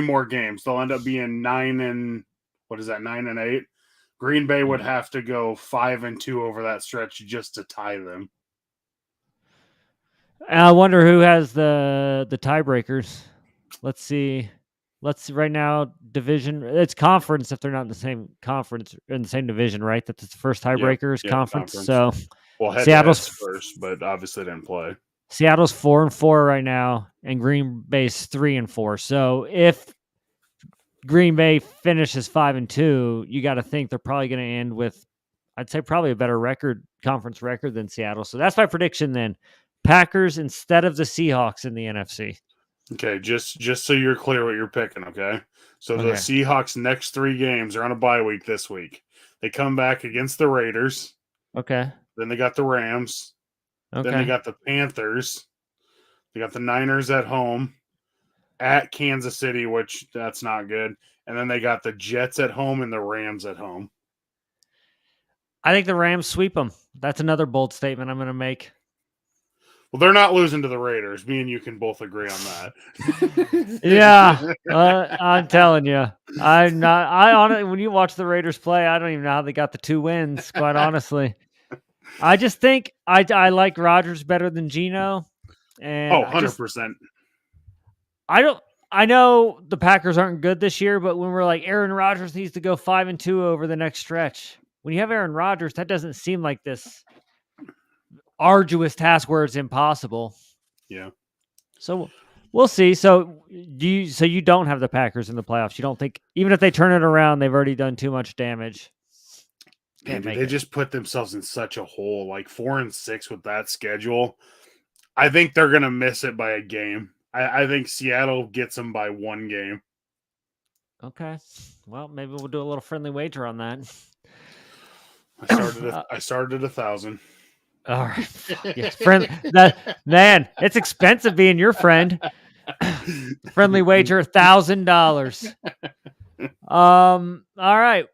more games. They'll end up being 9-8. Green Bay would have to go 5-2 over that stretch just to tie them. I wonder who has the tiebreakers. Let's see right now, division. It's conference if they're not in the same conference, in the same division, right? That's the first tiebreaker is conference. So Seattle's first, but obviously didn't play. Seattle's 4-4 right now, and Green Bay's 3-4. So if Green Bay finishes 5-2, you got to think they're probably going to end with, I'd say, probably a better conference record than Seattle. So that's my prediction then. Packers instead of the Seahawks in the NFC. Okay, just so you're clear what you're picking, okay? So the Seahawks' next 3 games are on a bye week this week. They come back against the Raiders. Okay. Then they got the Rams. Okay. Then they got the Panthers. They got the Niners at home. At Kansas City, which that's not good. And then they got the Jets at home and the Rams at home. I think the Rams sweep them. That's another bold statement I'm going to make. Well, they're not losing to the Raiders. Me and you can both agree on that. Yeah, I'm telling you, I'm not. I honestly, when you watch the Raiders play, I don't even know how they got the 2 wins. Quite honestly, I just think I like Rodgers better than Geno. And 100%. I know the Packers aren't good this year, but when we're like Aaron Rodgers needs to go 5-2 over the next stretch, when you have Aaron Rodgers, that doesn't seem like this arduous task where it's impossible. Yeah. So we'll see. So you don't have the Packers in the playoffs. You don't think, even if they turn it around, they've already done too much damage. Man, they just put themselves in such a hole, like 4-6 with that schedule. I think they're going to miss it by a game. I think Seattle gets them by 1 game. Okay. Well, maybe we'll do a little friendly wager on that. I started at 1,000. All right. Yes, friend. Man, it's expensive being your friend. Friendly wager $1,000. All right.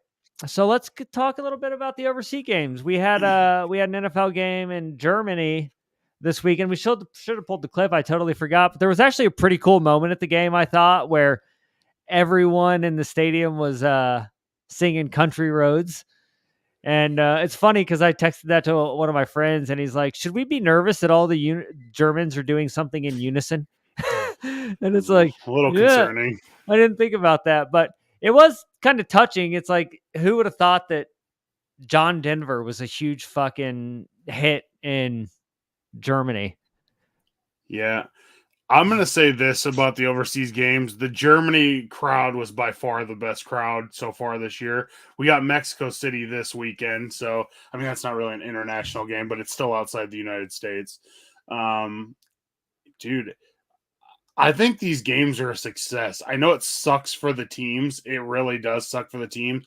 So let's talk a little bit about the overseas games. We had an NFL game in Germany this weekend. We should have pulled the clip. I totally forgot, but there was actually a pretty cool moment at the game, I thought, where everyone in the stadium was singing "Country Roads." And it's funny because I texted that to one of my friends, and he's like, "Should we be nervous that all the Germans are doing something in unison?" And it's like, a little yeah, concerning. I didn't think about that, but it was kind of touching. It's like, who would have thought that John Denver was a huge fucking hit in Germany? Yeah. I'm going to say this about the overseas games. The Germany crowd was by far the best crowd so far this year. We got Mexico City this weekend. So, I mean, that's not really an international game, but it's still outside the United States. Dude, I think these games are a success. I know it sucks for the teams. It really does suck for the teams.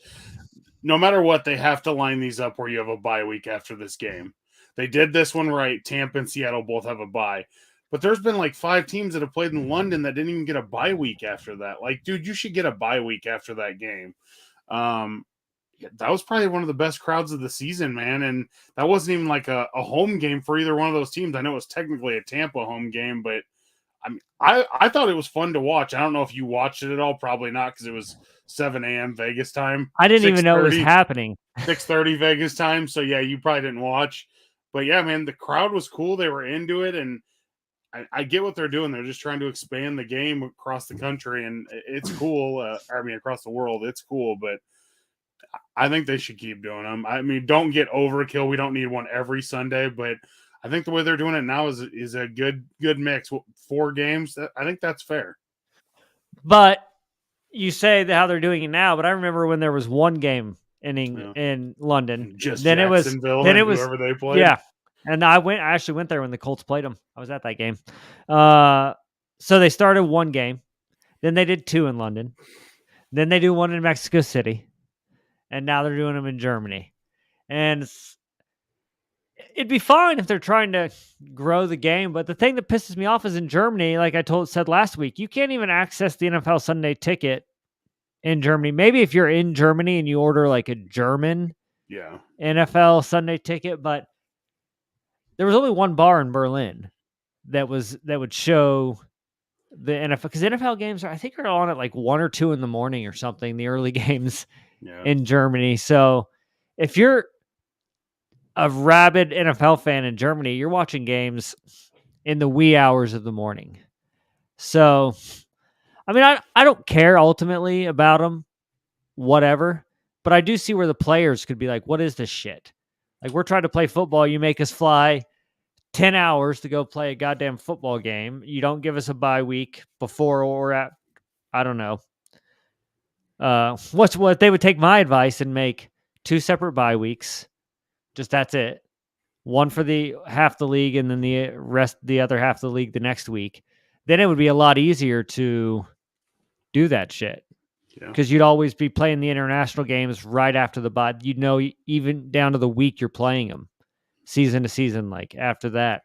No matter what, they have to line these up where you have a bye week after this game. They did this one right. Tampa and Seattle both have a bye. But there's been like 5 teams that have played in London that didn't even get a bye week after that. Like, dude, you should get a bye week after that game. That was probably one of the best crowds of the season, man. And that wasn't even like a home game for either one of those teams. I know it was technically a Tampa home game, but I mean, I thought it was fun to watch. I don't know if you watched it at all. Probably not, because it was 7 a.m. Vegas time. I didn't even know it was happening. 6:30 Vegas time. So, yeah, you probably didn't watch. But, yeah, man, the crowd was cool. They were into it, and I get what they're doing. They're just trying to expand the game across the country, and it's cool. Across the world, it's cool, but I think they should keep doing them. I mean, don't get overkill. We don't need one every Sunday, but I think the way they're doing it now is a good mix. 4 games, I think that's fair. But you say how they're doing it now, but I remember when there was one game in London. Just then Jacksonville it was whoever they played. Yeah. And I actually went there when the Colts played them. I was at that game. So they started one game. Then they did 2 in London. Then they do 1 in Mexico City. And now they're doing them in Germany. And it'd be fine if they're trying to grow the game. But the thing that pisses me off is in Germany, like I said last week, you can't even access the NFL Sunday ticket in Germany. Maybe if you're in Germany and you order like a German NFL Sunday ticket, but there was only one bar in Berlin that would show the NFL, because NFL games I think are on at like 1 or 2 in the morning or something, the early games in Germany. So if you're a rabid NFL fan in Germany, you're watching games in the wee hours of the morning. So, I mean, I don't care ultimately about them, whatever, but I do see where the players could be like, what is this shit? Like, we're trying to play football. You make us fly 10 hours to go play a goddamn football game. You don't give us a bye week before or at, I don't know. What they would take my advice and make 2 separate bye weeks. Just that's it. One for the half the league and then the other half of the league the next week. Then it would be a lot easier to do that shit. Because you'd always be playing the international games right after the bye. You'd know even down to the week you're playing them, season to season, like after that.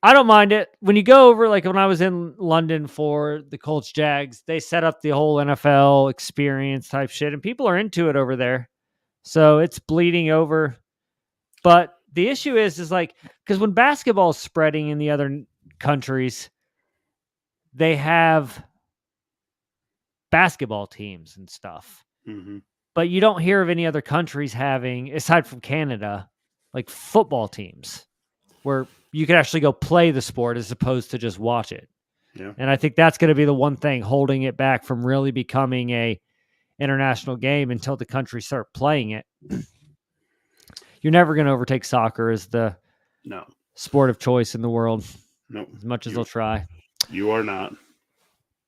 I don't mind it. When you go over, like when I was in London for the Colts Jags, they set up the whole NFL experience type shit, and people are into it over there. So it's bleeding over. But the issue is like, because when basketball is spreading in the other countries, they have basketball teams and stuff. Mm-hmm. But you don't hear of any other countries having, aside from Canada, like football teams where you could actually go play the sport as opposed to just watch it. Yeah. And I think that's going to be the one thing holding it back from really becoming a international game until the countries start playing it. You're never going to overtake soccer as the sport of choice in the world. No. As much as they'll try. You are not.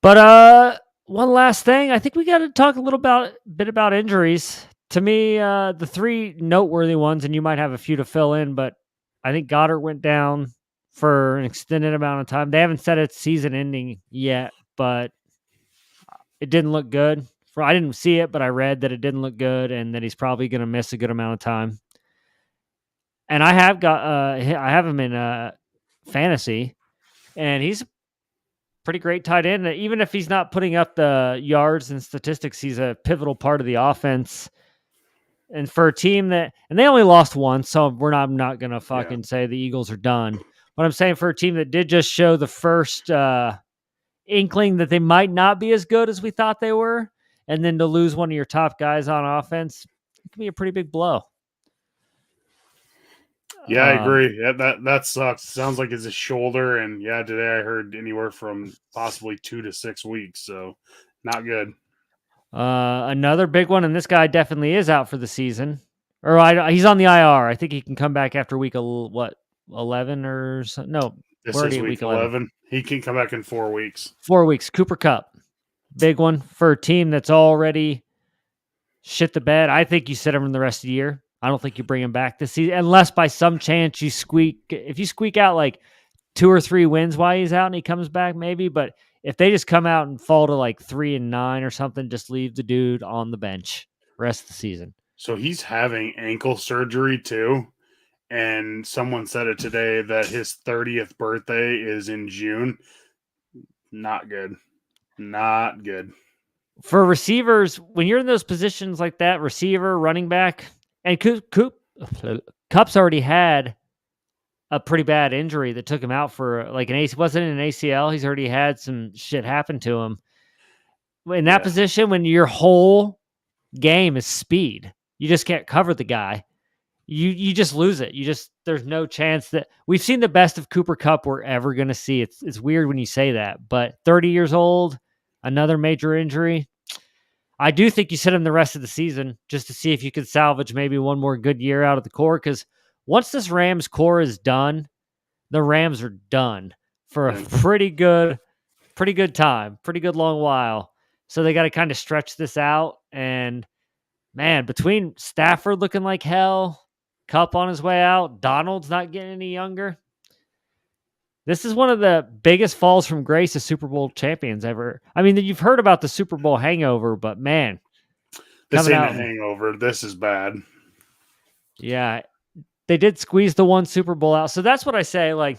But one last thing, I think we got to talk a little bit about injuries. To me, the 3 noteworthy ones, and you might have a few to fill in, but I think Goddard went down for an extended amount of time. They haven't said it's season ending yet, but it didn't look good. I didn't see it, but I read that it didn't look good and that he's probably going to miss a good amount of time. And I have him in fantasy, and he's a pretty great tight end. Even if he's not putting up the yards and statistics, he's a pivotal part of the offense. And for a team that, and they only lost once, so I'm not going to fucking say the Eagles are done. But I'm saying for a team that did just show the first inkling that they might not be as good as we thought they were, and then to lose one of your top guys on offense, it can be a pretty big blow. Yeah, I agree. Yeah, that sucks. Sounds like it's a shoulder, and today I heard anywhere from possibly 2 to 6 weeks, so not good. Another big one, and this guy definitely is out for the season. Or he's on the IR. I think he can come back after week 11 or so. No, this is week 11. He can come back in 4 weeks. 4 weeks. Cooper Kupp, big one for a team that's already shit the bed. I think you sit him in the rest of the year. I don't think you bring him back this season, unless by some chance if you squeak out like 2 or 3 wins while he's out and he comes back, maybe. But if they just come out and fall to like 3-9 or something, just leave the dude on the bench rest of the season. So he's having ankle surgery too. And someone said it today that his 30th birthday is in June. Not good. Not good. For receivers, when you're in those positions like that, receiver, running back, and Kupp's already had a pretty bad injury that took him out for like wasn't it an ACL? He's already had some shit happen to him. In that position, when your whole game is speed, you just can't cover the guy. You just lose it. There's no chance that we've seen the best of Cooper Kupp we're ever going to see. It's weird when you say that, but 30 years old, another major injury. I do think you sit him the rest of the season just to see if you could salvage maybe one more good year out of the core. Because once this Rams core is done, the Rams are done for a pretty good time, pretty good long while. So they got to kind of stretch this out. And man, between Stafford looking like hell, Kupp on his way out, Donald's not getting any younger. This is one of the biggest falls from grace of Super Bowl champions ever. I mean, you've heard about the Super Bowl hangover, but man. This ain't a hangover. This is bad. Yeah. They did squeeze the one Super Bowl out. So that's what I say. Like,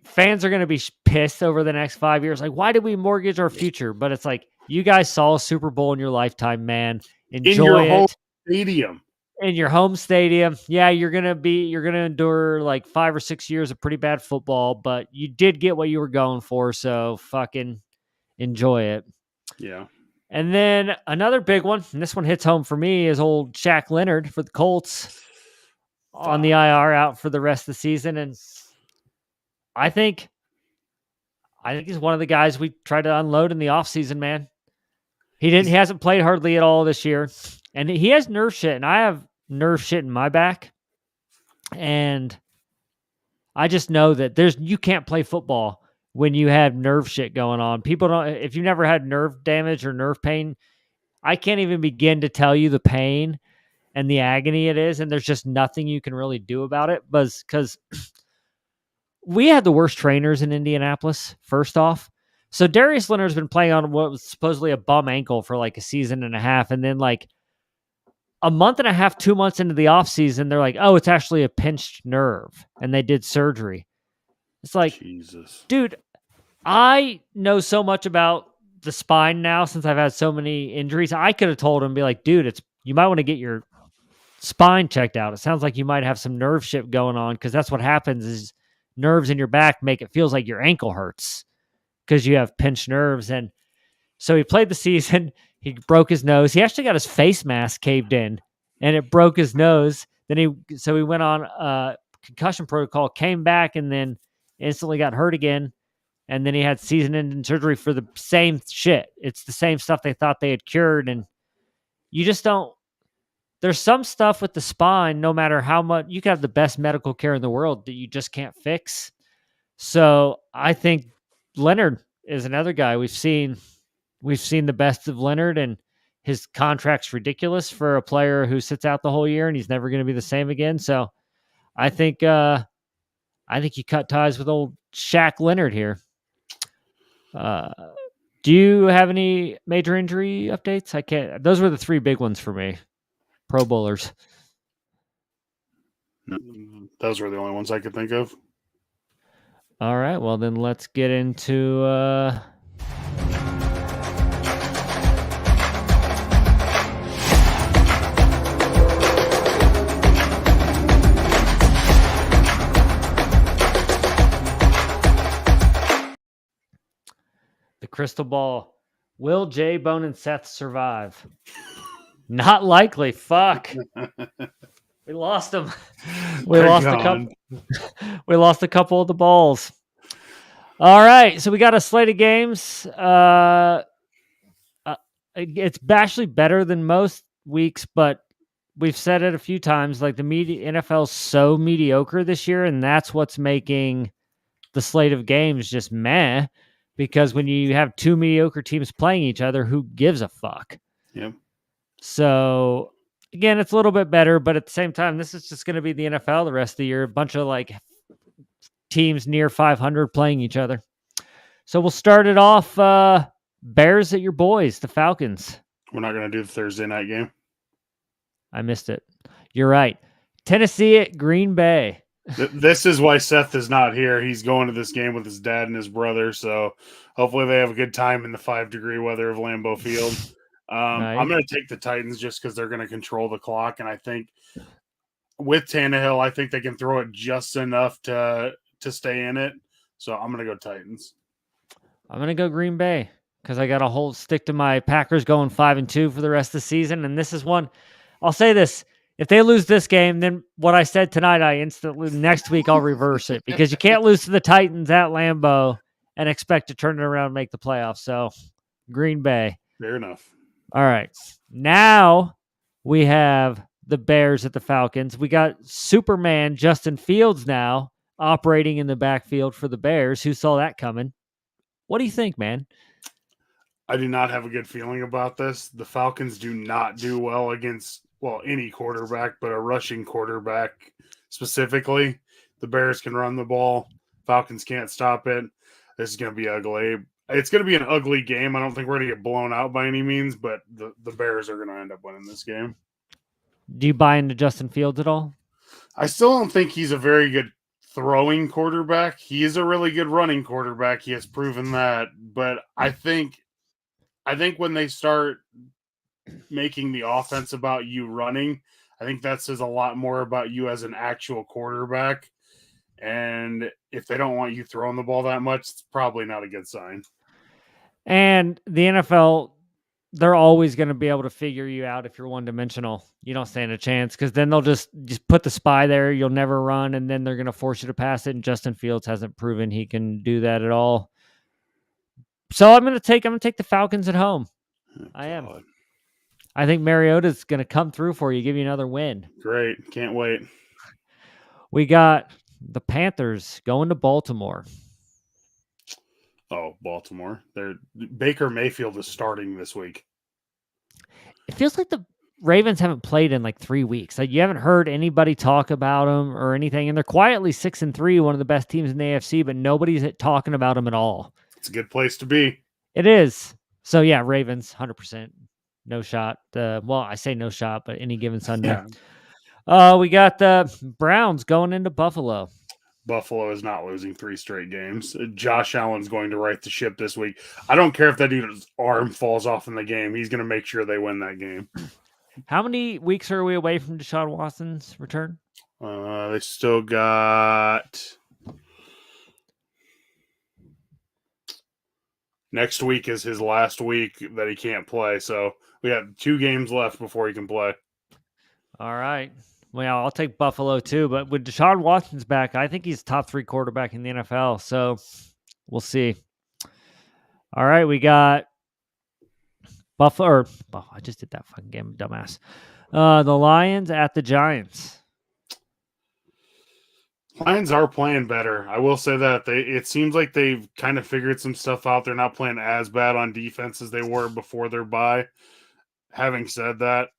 fans are going to be pissed over the next 5 years. Like, why did we mortgage our future? But it's like, you guys saw a Super Bowl in your lifetime, man. Enjoy in your it. Home stadium. In your home stadium. Yeah, you're going to endure like 5 or 6 years of pretty bad football, but you did get what you were going for. So fucking enjoy it. Yeah. And then another big one, and this one hits home for me, is old Shaq Leonard for the Colts on the IR out for the rest of the season. And I think he's one of the guys we tried to unload in the offseason, man. He hasn't played hardly at all this year. And he has nerve shit, and I have nerve shit in my back. And I just know that you can't play football when you have nerve shit going on. People don't, if you've never had nerve damage or nerve pain, I can't even begin to tell you the pain and the agony it is. And there's just nothing you can really do about it. Because we had the worst trainers in Indianapolis, first off. So Darius Leonard's been playing on what was supposedly a bum ankle for like a season and a half. And then like a month and a half, 2 months into the offseason, they're like, oh, it's actually a pinched nerve. And they did surgery. It's like, Jesus. Dude, I know so much about the spine now since I've had so many injuries. I could have told him, be like, dude, you might want to get your spine checked out. It sounds like you might have some nerve shit going on, because that's what happens is nerves in your back make it feels like your ankle hurts because you have pinched nerves. And so he played the season. He broke his nose. He actually got his face mask caved in, and it broke his nose. So he went on concussion protocol, came back, and then instantly got hurt again. And then he had season-ending surgery for the same shit. It's the same stuff they thought they had cured. And you just don't. There's some stuff with the spine, no matter how much you can have the best medical care in the world, that you just can't fix. So I think Leonard is another guy. We've seen the best of Leonard, and his contract's ridiculous for a player who sits out the whole year and he's never going to be the same again. So I think you cut ties with old Shaq Leonard here. Do you have any major injury updates? Those were the 3 big ones for me. Pro Bowlers. Those were the only ones I could think of. All right. Well, then let's get into crystal ball. Will JBONE and Seth survive? Not likely. Fuck. We lost them. We They're lost a gone. couple. We lost a couple of the balls. All right, so we got a slate of games. It's actually better than most weeks, but we've said it a few times. Like the NFL's so mediocre this year, and that's what's making the slate of games just meh. Because when you have two mediocre teams playing each other, who gives a fuck? Yep. So again, it's a little bit better, but at the same time, this is just going to be the NFL the rest of the year. A bunch of like teams near 500 playing each other. So we'll start it off. Bears at your boys, the Falcons. We're not going to do the Thursday night game. I missed it. You're right. Tennessee at Green Bay. This is why Seth is not here. He's going to this game with his dad and his brother. So hopefully they have a good time in the 5-degree weather of Lambeau Field. Nice. I'm going to take the Titans just because they're going to control the clock. And I think with Tannehill, I think they can throw it just enough to stay in it. So I'm going to go Titans. I'm going to go Green Bay because I got to stick to my Packers going 5-2 for the rest of the season. And this is one, I'll say this. If they lose this game, then what I said tonight, next week I'll reverse it because you can't lose to the Titans at Lambeau and expect to turn it around and make the playoffs. So Green Bay. Fair enough. All right. Now we have the Bears at the Falcons. We got Superman Justin Fields now operating in the backfield for the Bears. Who saw that coming? What do you think, man? I do not have a good feeling about this. The Falcons do not do well against, any quarterback, but a rushing quarterback specifically. The Bears can run the ball. Falcons can't stop it. This is going to be ugly. It's going to be an ugly game. I don't think we're going to get blown out by any means, but the Bears are going to end up winning this game. Do you buy into Justin Fields at all? I still don't think he's a very good throwing quarterback. He is a really good running quarterback. He has proven that. But I think when they start making the offense about you running, I think that says a lot more about you as an actual quarterback. And if they don't want you throwing the ball that much, it's probably not a good sign. And the NFL, they're always going to be able to figure you out if you're one-dimensional. You don't stand a chance because then they'll just put the spy there. You'll never run, and then they're going to force you to pass it. And Justin Fields hasn't proven he can do that at all. So I'm going to take the Falcons at home. I am. I think Mariota's going to come through for you, give you another win. Great. Can't wait. We got the Panthers going to Baltimore. Oh, Baltimore. Baker Mayfield is starting this week. It feels like the Ravens haven't played in like 3 weeks. Like you haven't heard anybody talk about them or anything. And they're quietly 6-3, one of the best teams in the AFC, but nobody's talking about them at all. It's a good place to be. It is. So yeah, Ravens, 100%. No shot. I say no shot, but any given Sunday. Yeah. We got the Browns going into Buffalo. Buffalo is not losing 3 straight games. Josh Allen's going to right the ship this week. I don't care if that dude's arm falls off in the game. He's going to make sure they win that game. How many weeks are we away from Deshaun Watson's return? They still got... Next week is his last week that he can't play. So we have 2 games left before he can play. All right. Well, I'll take Buffalo too, but with Deshaun Watson's back, I think he's top 3 quarterback in the NFL. So we'll see. All right, we got Buffalo. I just did that fucking game, dumbass. The Lions at the Giants. Lions are playing better. I will say that it seems like they've kind of figured some stuff out. They're not playing as bad on defense as they were before their bye. Having said that,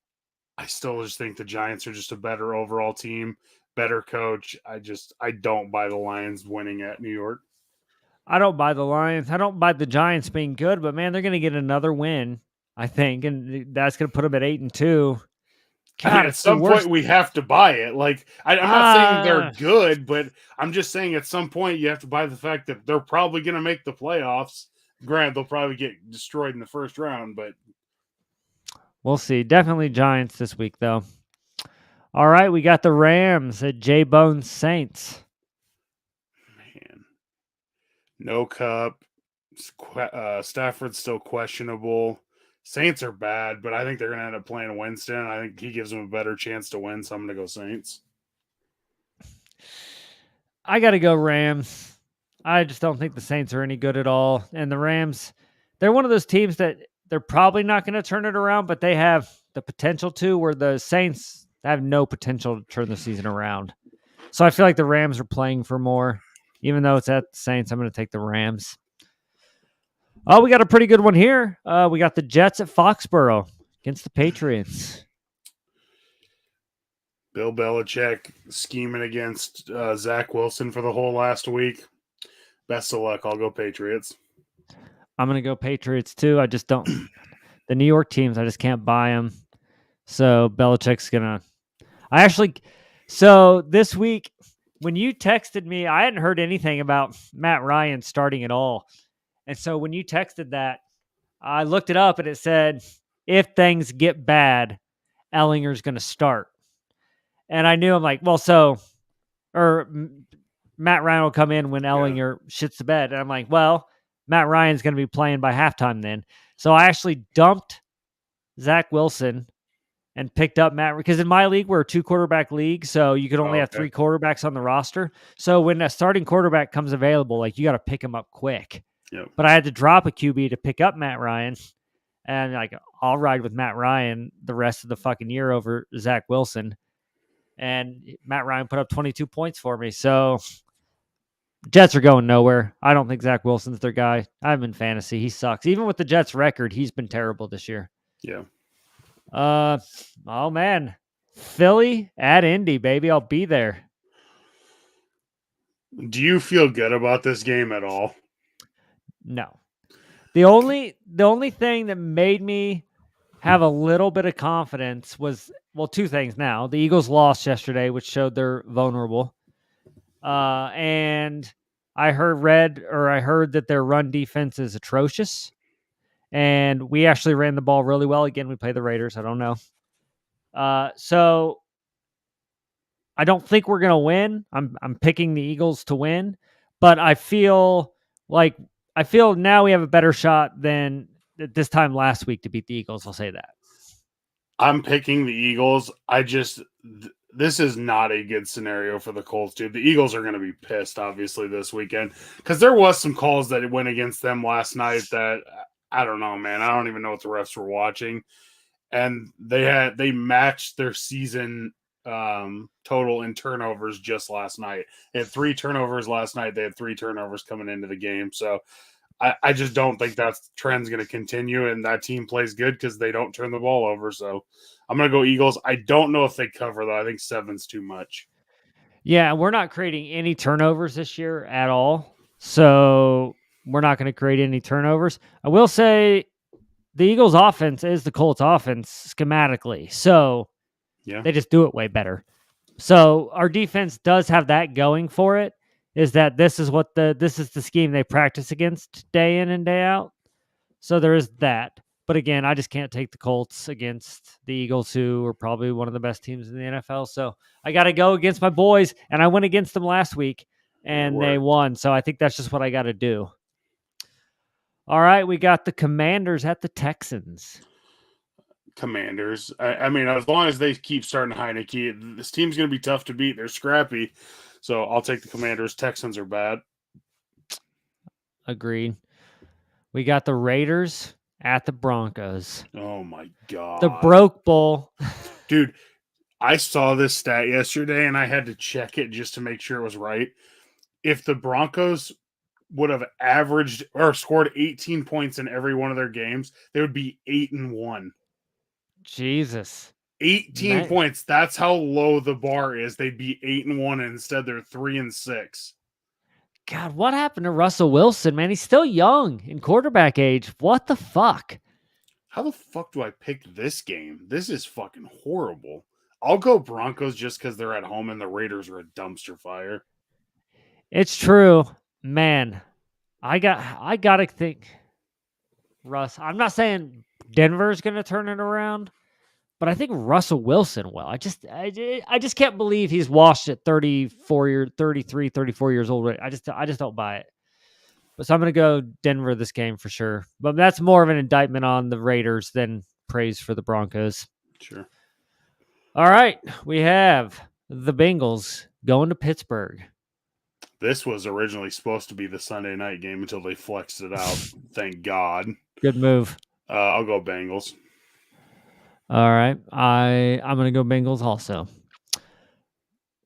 I still just think the Giants are just a better overall team, better coach. I don't buy the Lions winning at New York. I don't buy the Lions. I don't buy the Giants being good, but man, they're going to get another win, I think, and that's going to put them at 8-2. God, at some point we have to buy it. Like I'm not saying they're good, but I'm just saying at some point you have to buy the fact that they're probably going to make the playoffs. Granted, they'll probably get destroyed in the first round, but we'll see. Definitely Giants this week, though. All right, we got the Rams at JBONE Saints. Man, no Cup, Stafford's still questionable. Saints are bad, but I think they're going to end up playing Winston. I think he gives them a better chance to win, so I'm going to go Saints. I got to go Rams. I just don't think the Saints are any good at all. And the Rams, they're one of those teams that they're probably not going to turn it around, but they have the potential to, where the Saints have no potential to turn the season around. So I feel like the Rams are playing for more. Even though it's at the Saints, I'm going to take the Rams. Oh, we got a pretty good one here. We got the Jets at Foxborough against the Patriots. Bill Belichick scheming against Zach Wilson for the whole last week. Best of luck. I'll go Patriots. I'm going to go Patriots too. I just don't. The New York teams, I just can't buy them. So Belichick's going to. So this week, when you texted me, I hadn't heard anything about Matt Ryan starting at all. And so when you texted that, I looked it up and it said, if things get bad, Ellinger's going to start. And I knew, I'm like, well, Matt Ryan will come in when Ellinger shits the bed. And I'm like, well, Matt Ryan's going to be playing by halftime then. So I actually dumped Zach Wilson and picked up Matt, because in my league, we're a 2-quarterback league. So you could only have 3 quarterbacks on the roster. So when a starting quarterback comes available, like, you got to pick him up quick. Yep. But I had to drop a QB to pick up Matt Ryan. And like, I'll ride with Matt Ryan the rest of the fucking year over Zach Wilson. And Matt Ryan put up 22 points for me. So Jets are going nowhere. I don't think Zach Wilson's their guy. I'm in fantasy. He sucks. Even with the Jets record, he's been terrible this year. Yeah. Oh man. Philly at Indy, baby. I'll be there. Do you feel good about this game at all? No. The only thing that made me have a little bit of confidence was, well, 2 things now. The Eagles lost yesterday, which showed they're vulnerable. And I heard that their run defense is atrocious. And we actually ran the ball really well. Again, we play the Raiders. I don't know. So I don't think we're going to win. I'm picking the Eagles to win, but I feel now we have a better shot than this time last week to beat the Eagles. I'll say that. I'm picking the Eagles. This is not a good scenario for the Colts, dude. The Eagles are going to be pissed, obviously, this weekend, because there was some calls that went against them last night that, I don't know, man. I don't even know what the refs were watching. And they matched their season total in turnovers just last night. They had 3 turnovers last night. They had 3 turnovers coming into the game. So I just don't think that trend's going to continue, and that team plays good because they don't turn the ball over. So I'm going to go Eagles. I don't know if they cover, though. I think 7's too much. Yeah, we're not creating any turnovers this year at all. So we're not going to create any turnovers. I will say the Eagles' offense is the Colts' offense schematically. So they just do it way better. So our defense does have that going for it, is that this is the scheme they practice against day in and day out. So there is that. But again, I just can't take the Colts against the Eagles, who are probably one of the best teams in the NFL. So I got to go against my boys, and I went against them last week, and they won. So I think that's just what I got to do. All right, we got the Commanders at the Texans. Commanders. I mean, as long as they keep starting Heineke, this team's going to be tough to beat. They're scrappy. So I'll take the Commanders. Texans are bad. Agreed. We got the Raiders at the Broncos. Oh, my God. The Broke Bowl. Dude, I saw this stat yesterday, and I had to check it just to make sure it was right. If the Broncos would have averaged or scored 18 points in every one of their games, they would be 8-1. Jesus. 18 points. That's how low the bar is. They'd be 8-1, and instead they're 3-6. God, what happened to Russell Wilson, man? He's still young in quarterback age. What the fuck? How the fuck do I pick this game? This is fucking horrible. I'll go Broncos just because they're at home and the Raiders are a dumpster fire. It's true. Man, I got to think, Russ. I'm not saying Denver's going to turn it around, but I think Russell Wilson will. I just can't believe he's washed at 34 years old. I just don't buy it. So I'm going to go Denver this game for sure. But that's more of an indictment on the Raiders than praise for the Broncos. Sure. All right. We have the Bengals going to Pittsburgh. This was originally supposed to be the Sunday night game until they flexed it out. Thank God. Good move. I'll go Bengals. All right. I'm going to go Bengals also.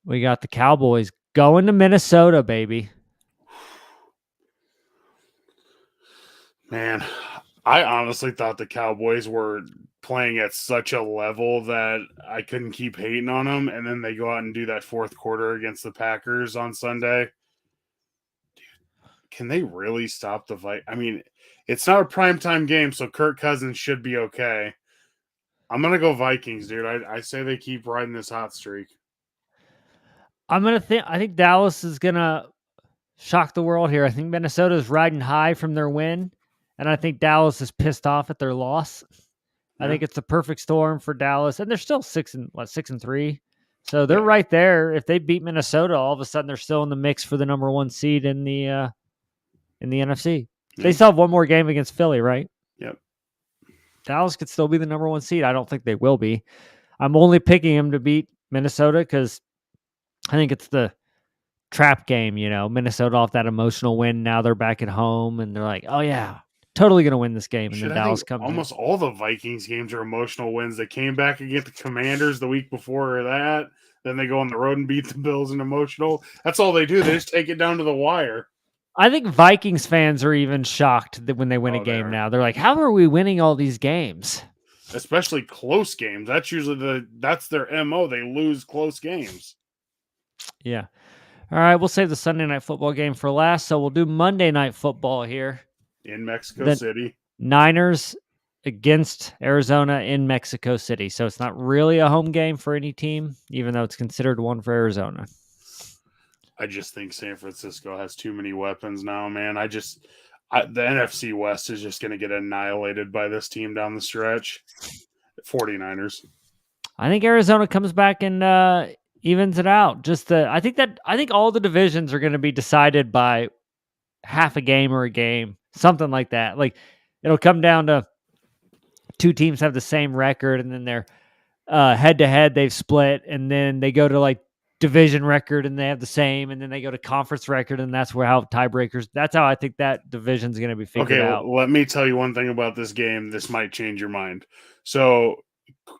We got the Cowboys going to Minnesota, baby. Man, I honestly thought the Cowboys were playing at such a level that I couldn't keep hating on them, and then they go out and do that fourth quarter against the Packers on Sunday. Dude, can they really stop the fight? I mean, it's not a primetime game, so Kirk Cousins should be okay. I'm going to go Vikings, dude. I say they keep riding this hot streak. I think Dallas is going to shock the world here. I think Minnesota is riding high from their win, and I think Dallas is pissed off at their loss. I think it's the perfect storm for Dallas, and they're still 6-3. So they're right there. If they beat Minnesota, all of a sudden they're still in the mix for the number 1 seed in the NFC. They still have one more game against Philly, right? Yep. Dallas could still be the number 1 seed. I don't think they will be. I'm only picking them to beat Minnesota because I think it's the trap game, Minnesota off that emotional win. Now they're back at home and they're like, oh yeah, totally going to win this game. And then Dallas comes almost all the Vikings games are emotional wins. They came back against the Commanders the week before that. Then they go on the road and beat the Bills and emotional. That's all they do. They just take it down to the wire. I think Vikings fans are even shocked that when they win a game now. They're like, how are we winning all these games? Especially close games. That's usually that's their MO. They lose close games. Yeah. All right, we'll save the Sunday night football game for last, so we'll do Monday night football here. In Mexico City. Niners against Arizona in Mexico City. So it's not really a home game for any team, even though it's considered one for Arizona. I just think San Francisco has too many weapons now, man. The NFC West is just going to get annihilated by this team down the stretch. 49ers. I think Arizona comes back and evens it out. I think all the divisions are going to be decided by half a game or a game, something like that. Like it'll come down to 2 teams have the same record, and then they're head to head. They've split, and then they go to like division record, and they have the same, and then they go to conference record, and that's where how tiebreakers. That's how I think that division's going to be figured out. Well, let me tell you one thing about this game. This might change your mind. So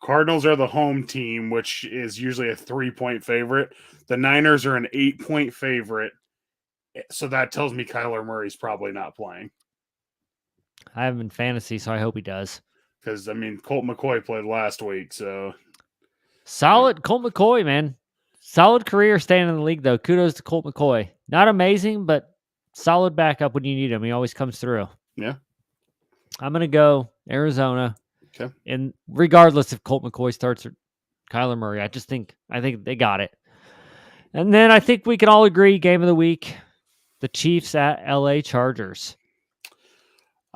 Cardinals are the home team, which is usually a 3-point favorite. The Niners are an 8-point favorite. So that tells me Kyler Murray's probably not playing. I have him in fantasy, so I hope he does. Because, Colt McCoy played last week, so. Solid Colt McCoy, man. Solid career staying in the league, though. Kudos to Colt McCoy. Not amazing, but solid backup when you need him. He always comes through. Yeah. I'm going to go Arizona. Okay. And regardless if Colt McCoy starts or Kyler Murray, I think they got it. And then I think we can all agree, game of the week, the Chiefs at LA Chargers.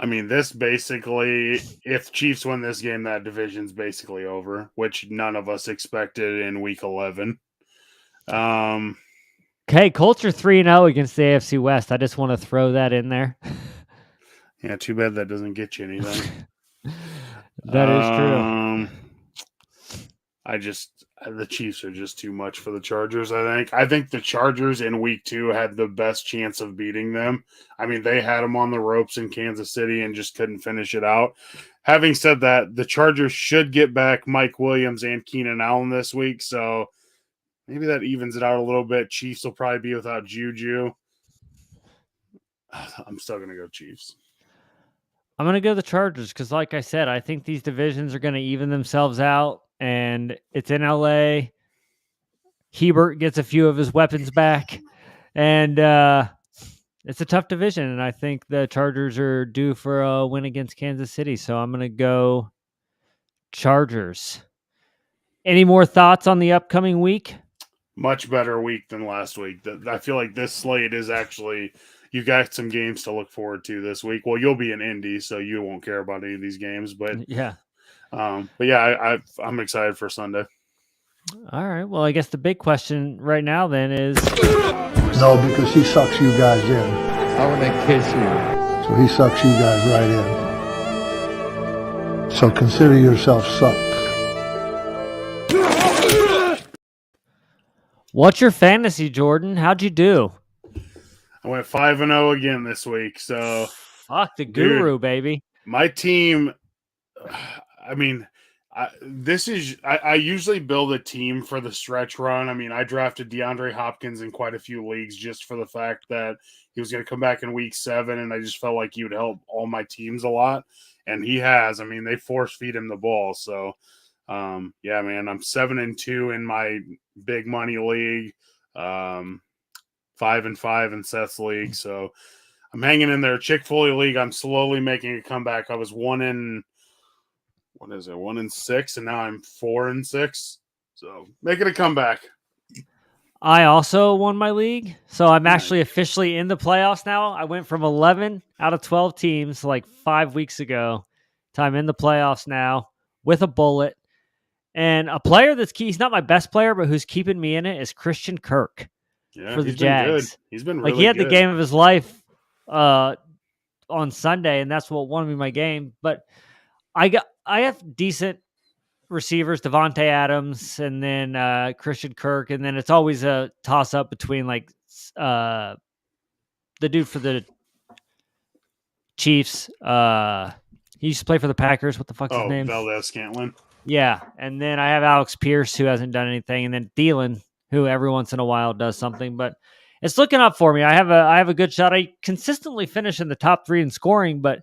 This basically, if Chiefs win this game, that division's basically over, which none of us expected in week 11. Okay, Colts are 3-0 against the AFC West. I just want to throw that in there. Yeah, too bad that doesn't get you anything. That is true. The Chiefs are just too much for the Chargers, I think the Chargers in week 2 had the best chance of beating them. They had them on the ropes in Kansas City and just couldn't finish it out. Having said that, the Chargers should get back Mike Williams and Keenan Allen this week, so maybe that evens it out a little bit. Chiefs will probably be without Juju. I'm still going to go Chiefs. I'm going to go the Chargers because, like I said, I think these divisions are going to even themselves out, and it's in LA. Hebert gets a few of his weapons back, and it's a tough division, and I think the Chargers are due for a win against Kansas City, so I'm going to go Chargers. Any more thoughts on the upcoming week? Much better week than last week. I feel like this slate is actually... You got some games to look forward to this week. Well, you'll be in Indy, so you won't care about any of these games. But yeah, I'm excited for Sunday. All right. Well, I guess the big question right now then is no, because he sucks you guys in. I want to kiss you. So he sucks you guys right in. So consider yourself sucked. What's your fantasy, Jordan? How'd you do? I went 5-0 again this week. So Fuck the guru, dude, baby. my team, I mean, I usually build a team for the stretch run. I mean, I drafted DeAndre Hopkins in quite a few leagues just for the fact that he was going to come back in week 7, and I just felt like he would help all my teams a lot, and he has. I mean, they force feed him the ball. So, yeah, man, I'm 7-2 in my big money league, 5-5 in Seth's league. So I'm hanging in there. Chick-fil-A league, I'm slowly making a comeback. I was 1-6, and now I'm 4-6. So making a comeback. I also won my league, so I'm actually officially in the playoffs now. I went from 11 out of 12 teams like 5 weeks ago to I'm in the playoffs now with a bullet. And a player that's key, he's not my best player, but who's keeping me in it is Christian Kirk for the Jags. He's been really he had good. the game of his life on Sunday, and that's what won me my game. But I have decent receivers, Devontae Adams, and then Christian Kirk, and then it's always a toss up between like the dude for the Chiefs. He used to play for the Packers. What the fuck's his name? Valdez-Scantling. Yeah, and then I have Alex Pierce, who hasn't done anything, and then Thielen, who every once in a while does something. But it's looking up for me. I have a good shot. I consistently finish in the top 3 in scoring, but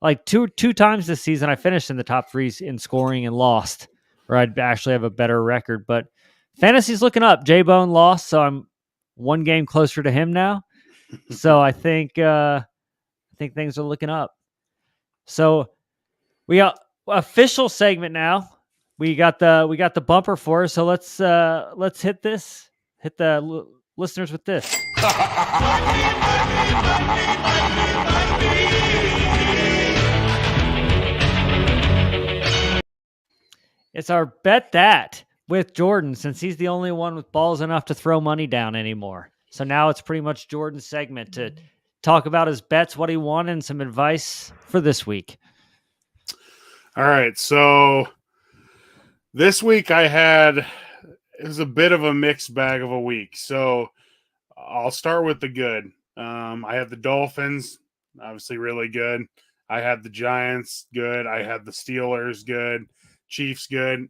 like two times this season, I finished in the top 3 in scoring and lost, or I'd actually have a better record. But fantasy's looking up. JBONE lost, so I'm 1 game closer to him now. So I think things are looking up. So we got official segment now. We got the bumper for us. So let's hit this. Hit the listeners with this. It's our Bet That with Jordan, since he's the only one with balls enough to throw money down anymore. So now it's pretty much Jordan's segment to talk about his bets, what he won, and some advice for this week. All right, so this week it was a bit of a mixed bag of a week. So I'll start with the good. I had the Dolphins, obviously really good. I had the Giants, good. I had the Steelers, good. Chiefs, good.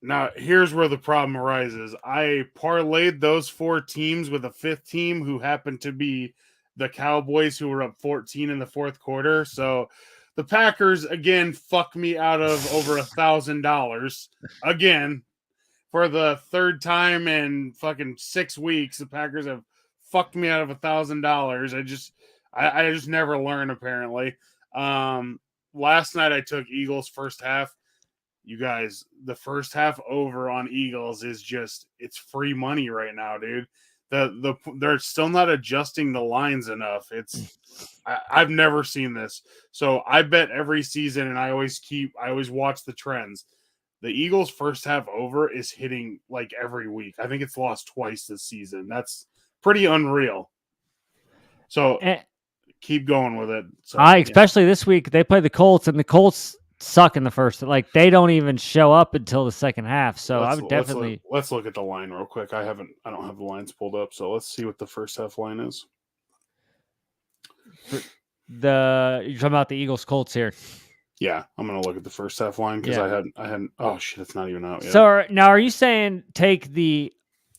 Now, here's where the problem arises. I parlayed those 4 teams with a 5th team who happened to be the Cowboys, who were up 14 in the 4th quarter. So the Packers, again, fucked me out of over $1,000. Again, for the 3rd time in fucking 6 weeks, the Packers have fucked me out of $1,000. I just never learn, apparently. Last night I took Eagles first half. You guys, the first half over on Eagles is it's free money right now, dude. They're still not adjusting the lines enough. I've never seen this. So I bet every season, and I always watch the trends. The Eagles first half over is hitting like every week. I think it's lost twice this season. That's pretty unreal. So keep going with it. So, especially this week, they play the Colts, and the Colts suck in the first. Like, they don't even show up until the second half. So I would definitely let's look at the line real quick. I don't have the lines pulled up, so let's see what the first half line is. You're talking about the Eagles Colts here. Yeah, I'm gonna look at the first half line because I hadn't. Oh shit, it's not even out yet. So now, are you saying take the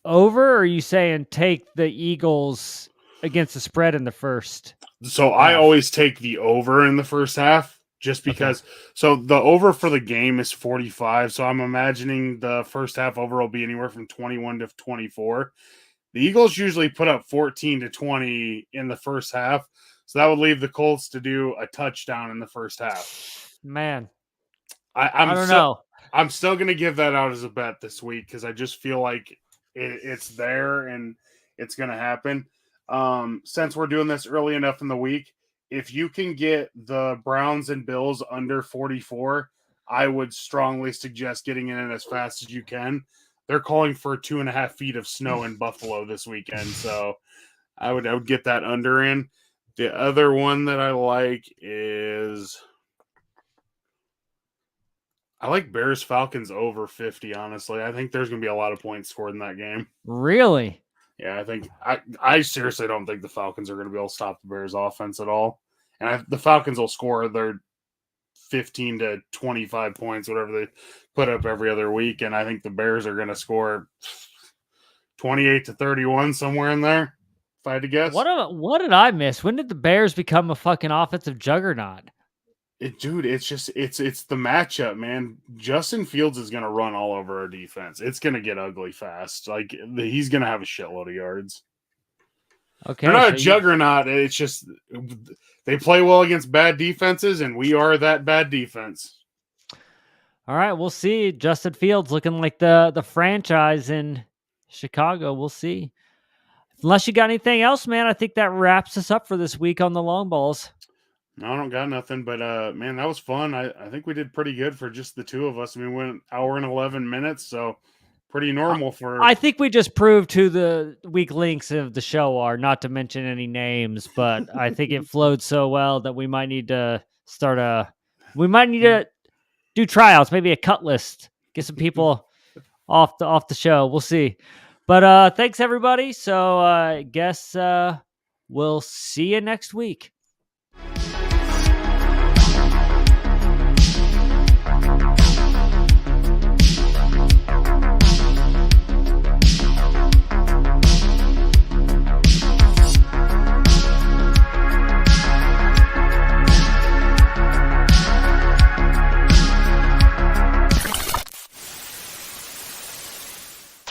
over, or are you saying take the Eagles against the spread in the first? So I always take the over in the first half. Just because, So the over for the game is 45. So I'm imagining the first half over will be anywhere from 21 to 24. The Eagles usually put up 14 to 20 in the first half. So that would leave the Colts to do a touchdown in the first half. Man, I don't know. I'm still going to give that out as a bet this week because I just feel like it's there and it's going to happen. Since we're doing this early enough in the week, if you can get the Browns and Bills under 44, I would strongly suggest getting in it as fast as you can. They're calling for 2.5 feet of snow in Buffalo this weekend. So I would get that under in. The other one that I like is I like Bears Falcons over 50, honestly. I think there's going to be a lot of points scored in that game. Really? Yeah, I seriously don't think the Falcons are going to be able to stop the Bears offense at all. And the Falcons will score their 15 to 25 points, whatever they put up every other week. And I think the Bears are going to score 28 to 31, somewhere in there, if I had to guess. What did I miss? When did the Bears become a fucking offensive juggernaut? It's the matchup, man. Justin Fields is going to run all over our defense. It's going to get ugly fast. Like, he's going to have a shitload of yards. Okay, they're not a juggernaut. It's just they play well against bad defenses, and we are that bad defense. All right, we'll see. Justin Fields looking like the franchise in Chicago. We'll see. Unless you got anything else, man, I think that wraps us up for this week on the Longballs. No, I don't got nothing, but man, that was fun. I think we did pretty good for just the two of us. I mean, we went an hour and 11 minutes, so pretty normal for. I think we just proved who the weak links of the show are, not to mention any names, but I think it flowed so well that we might need to do tryouts, maybe a cut list, get some people off the show. We'll see. But thanks everybody. So I guess we'll see you next week.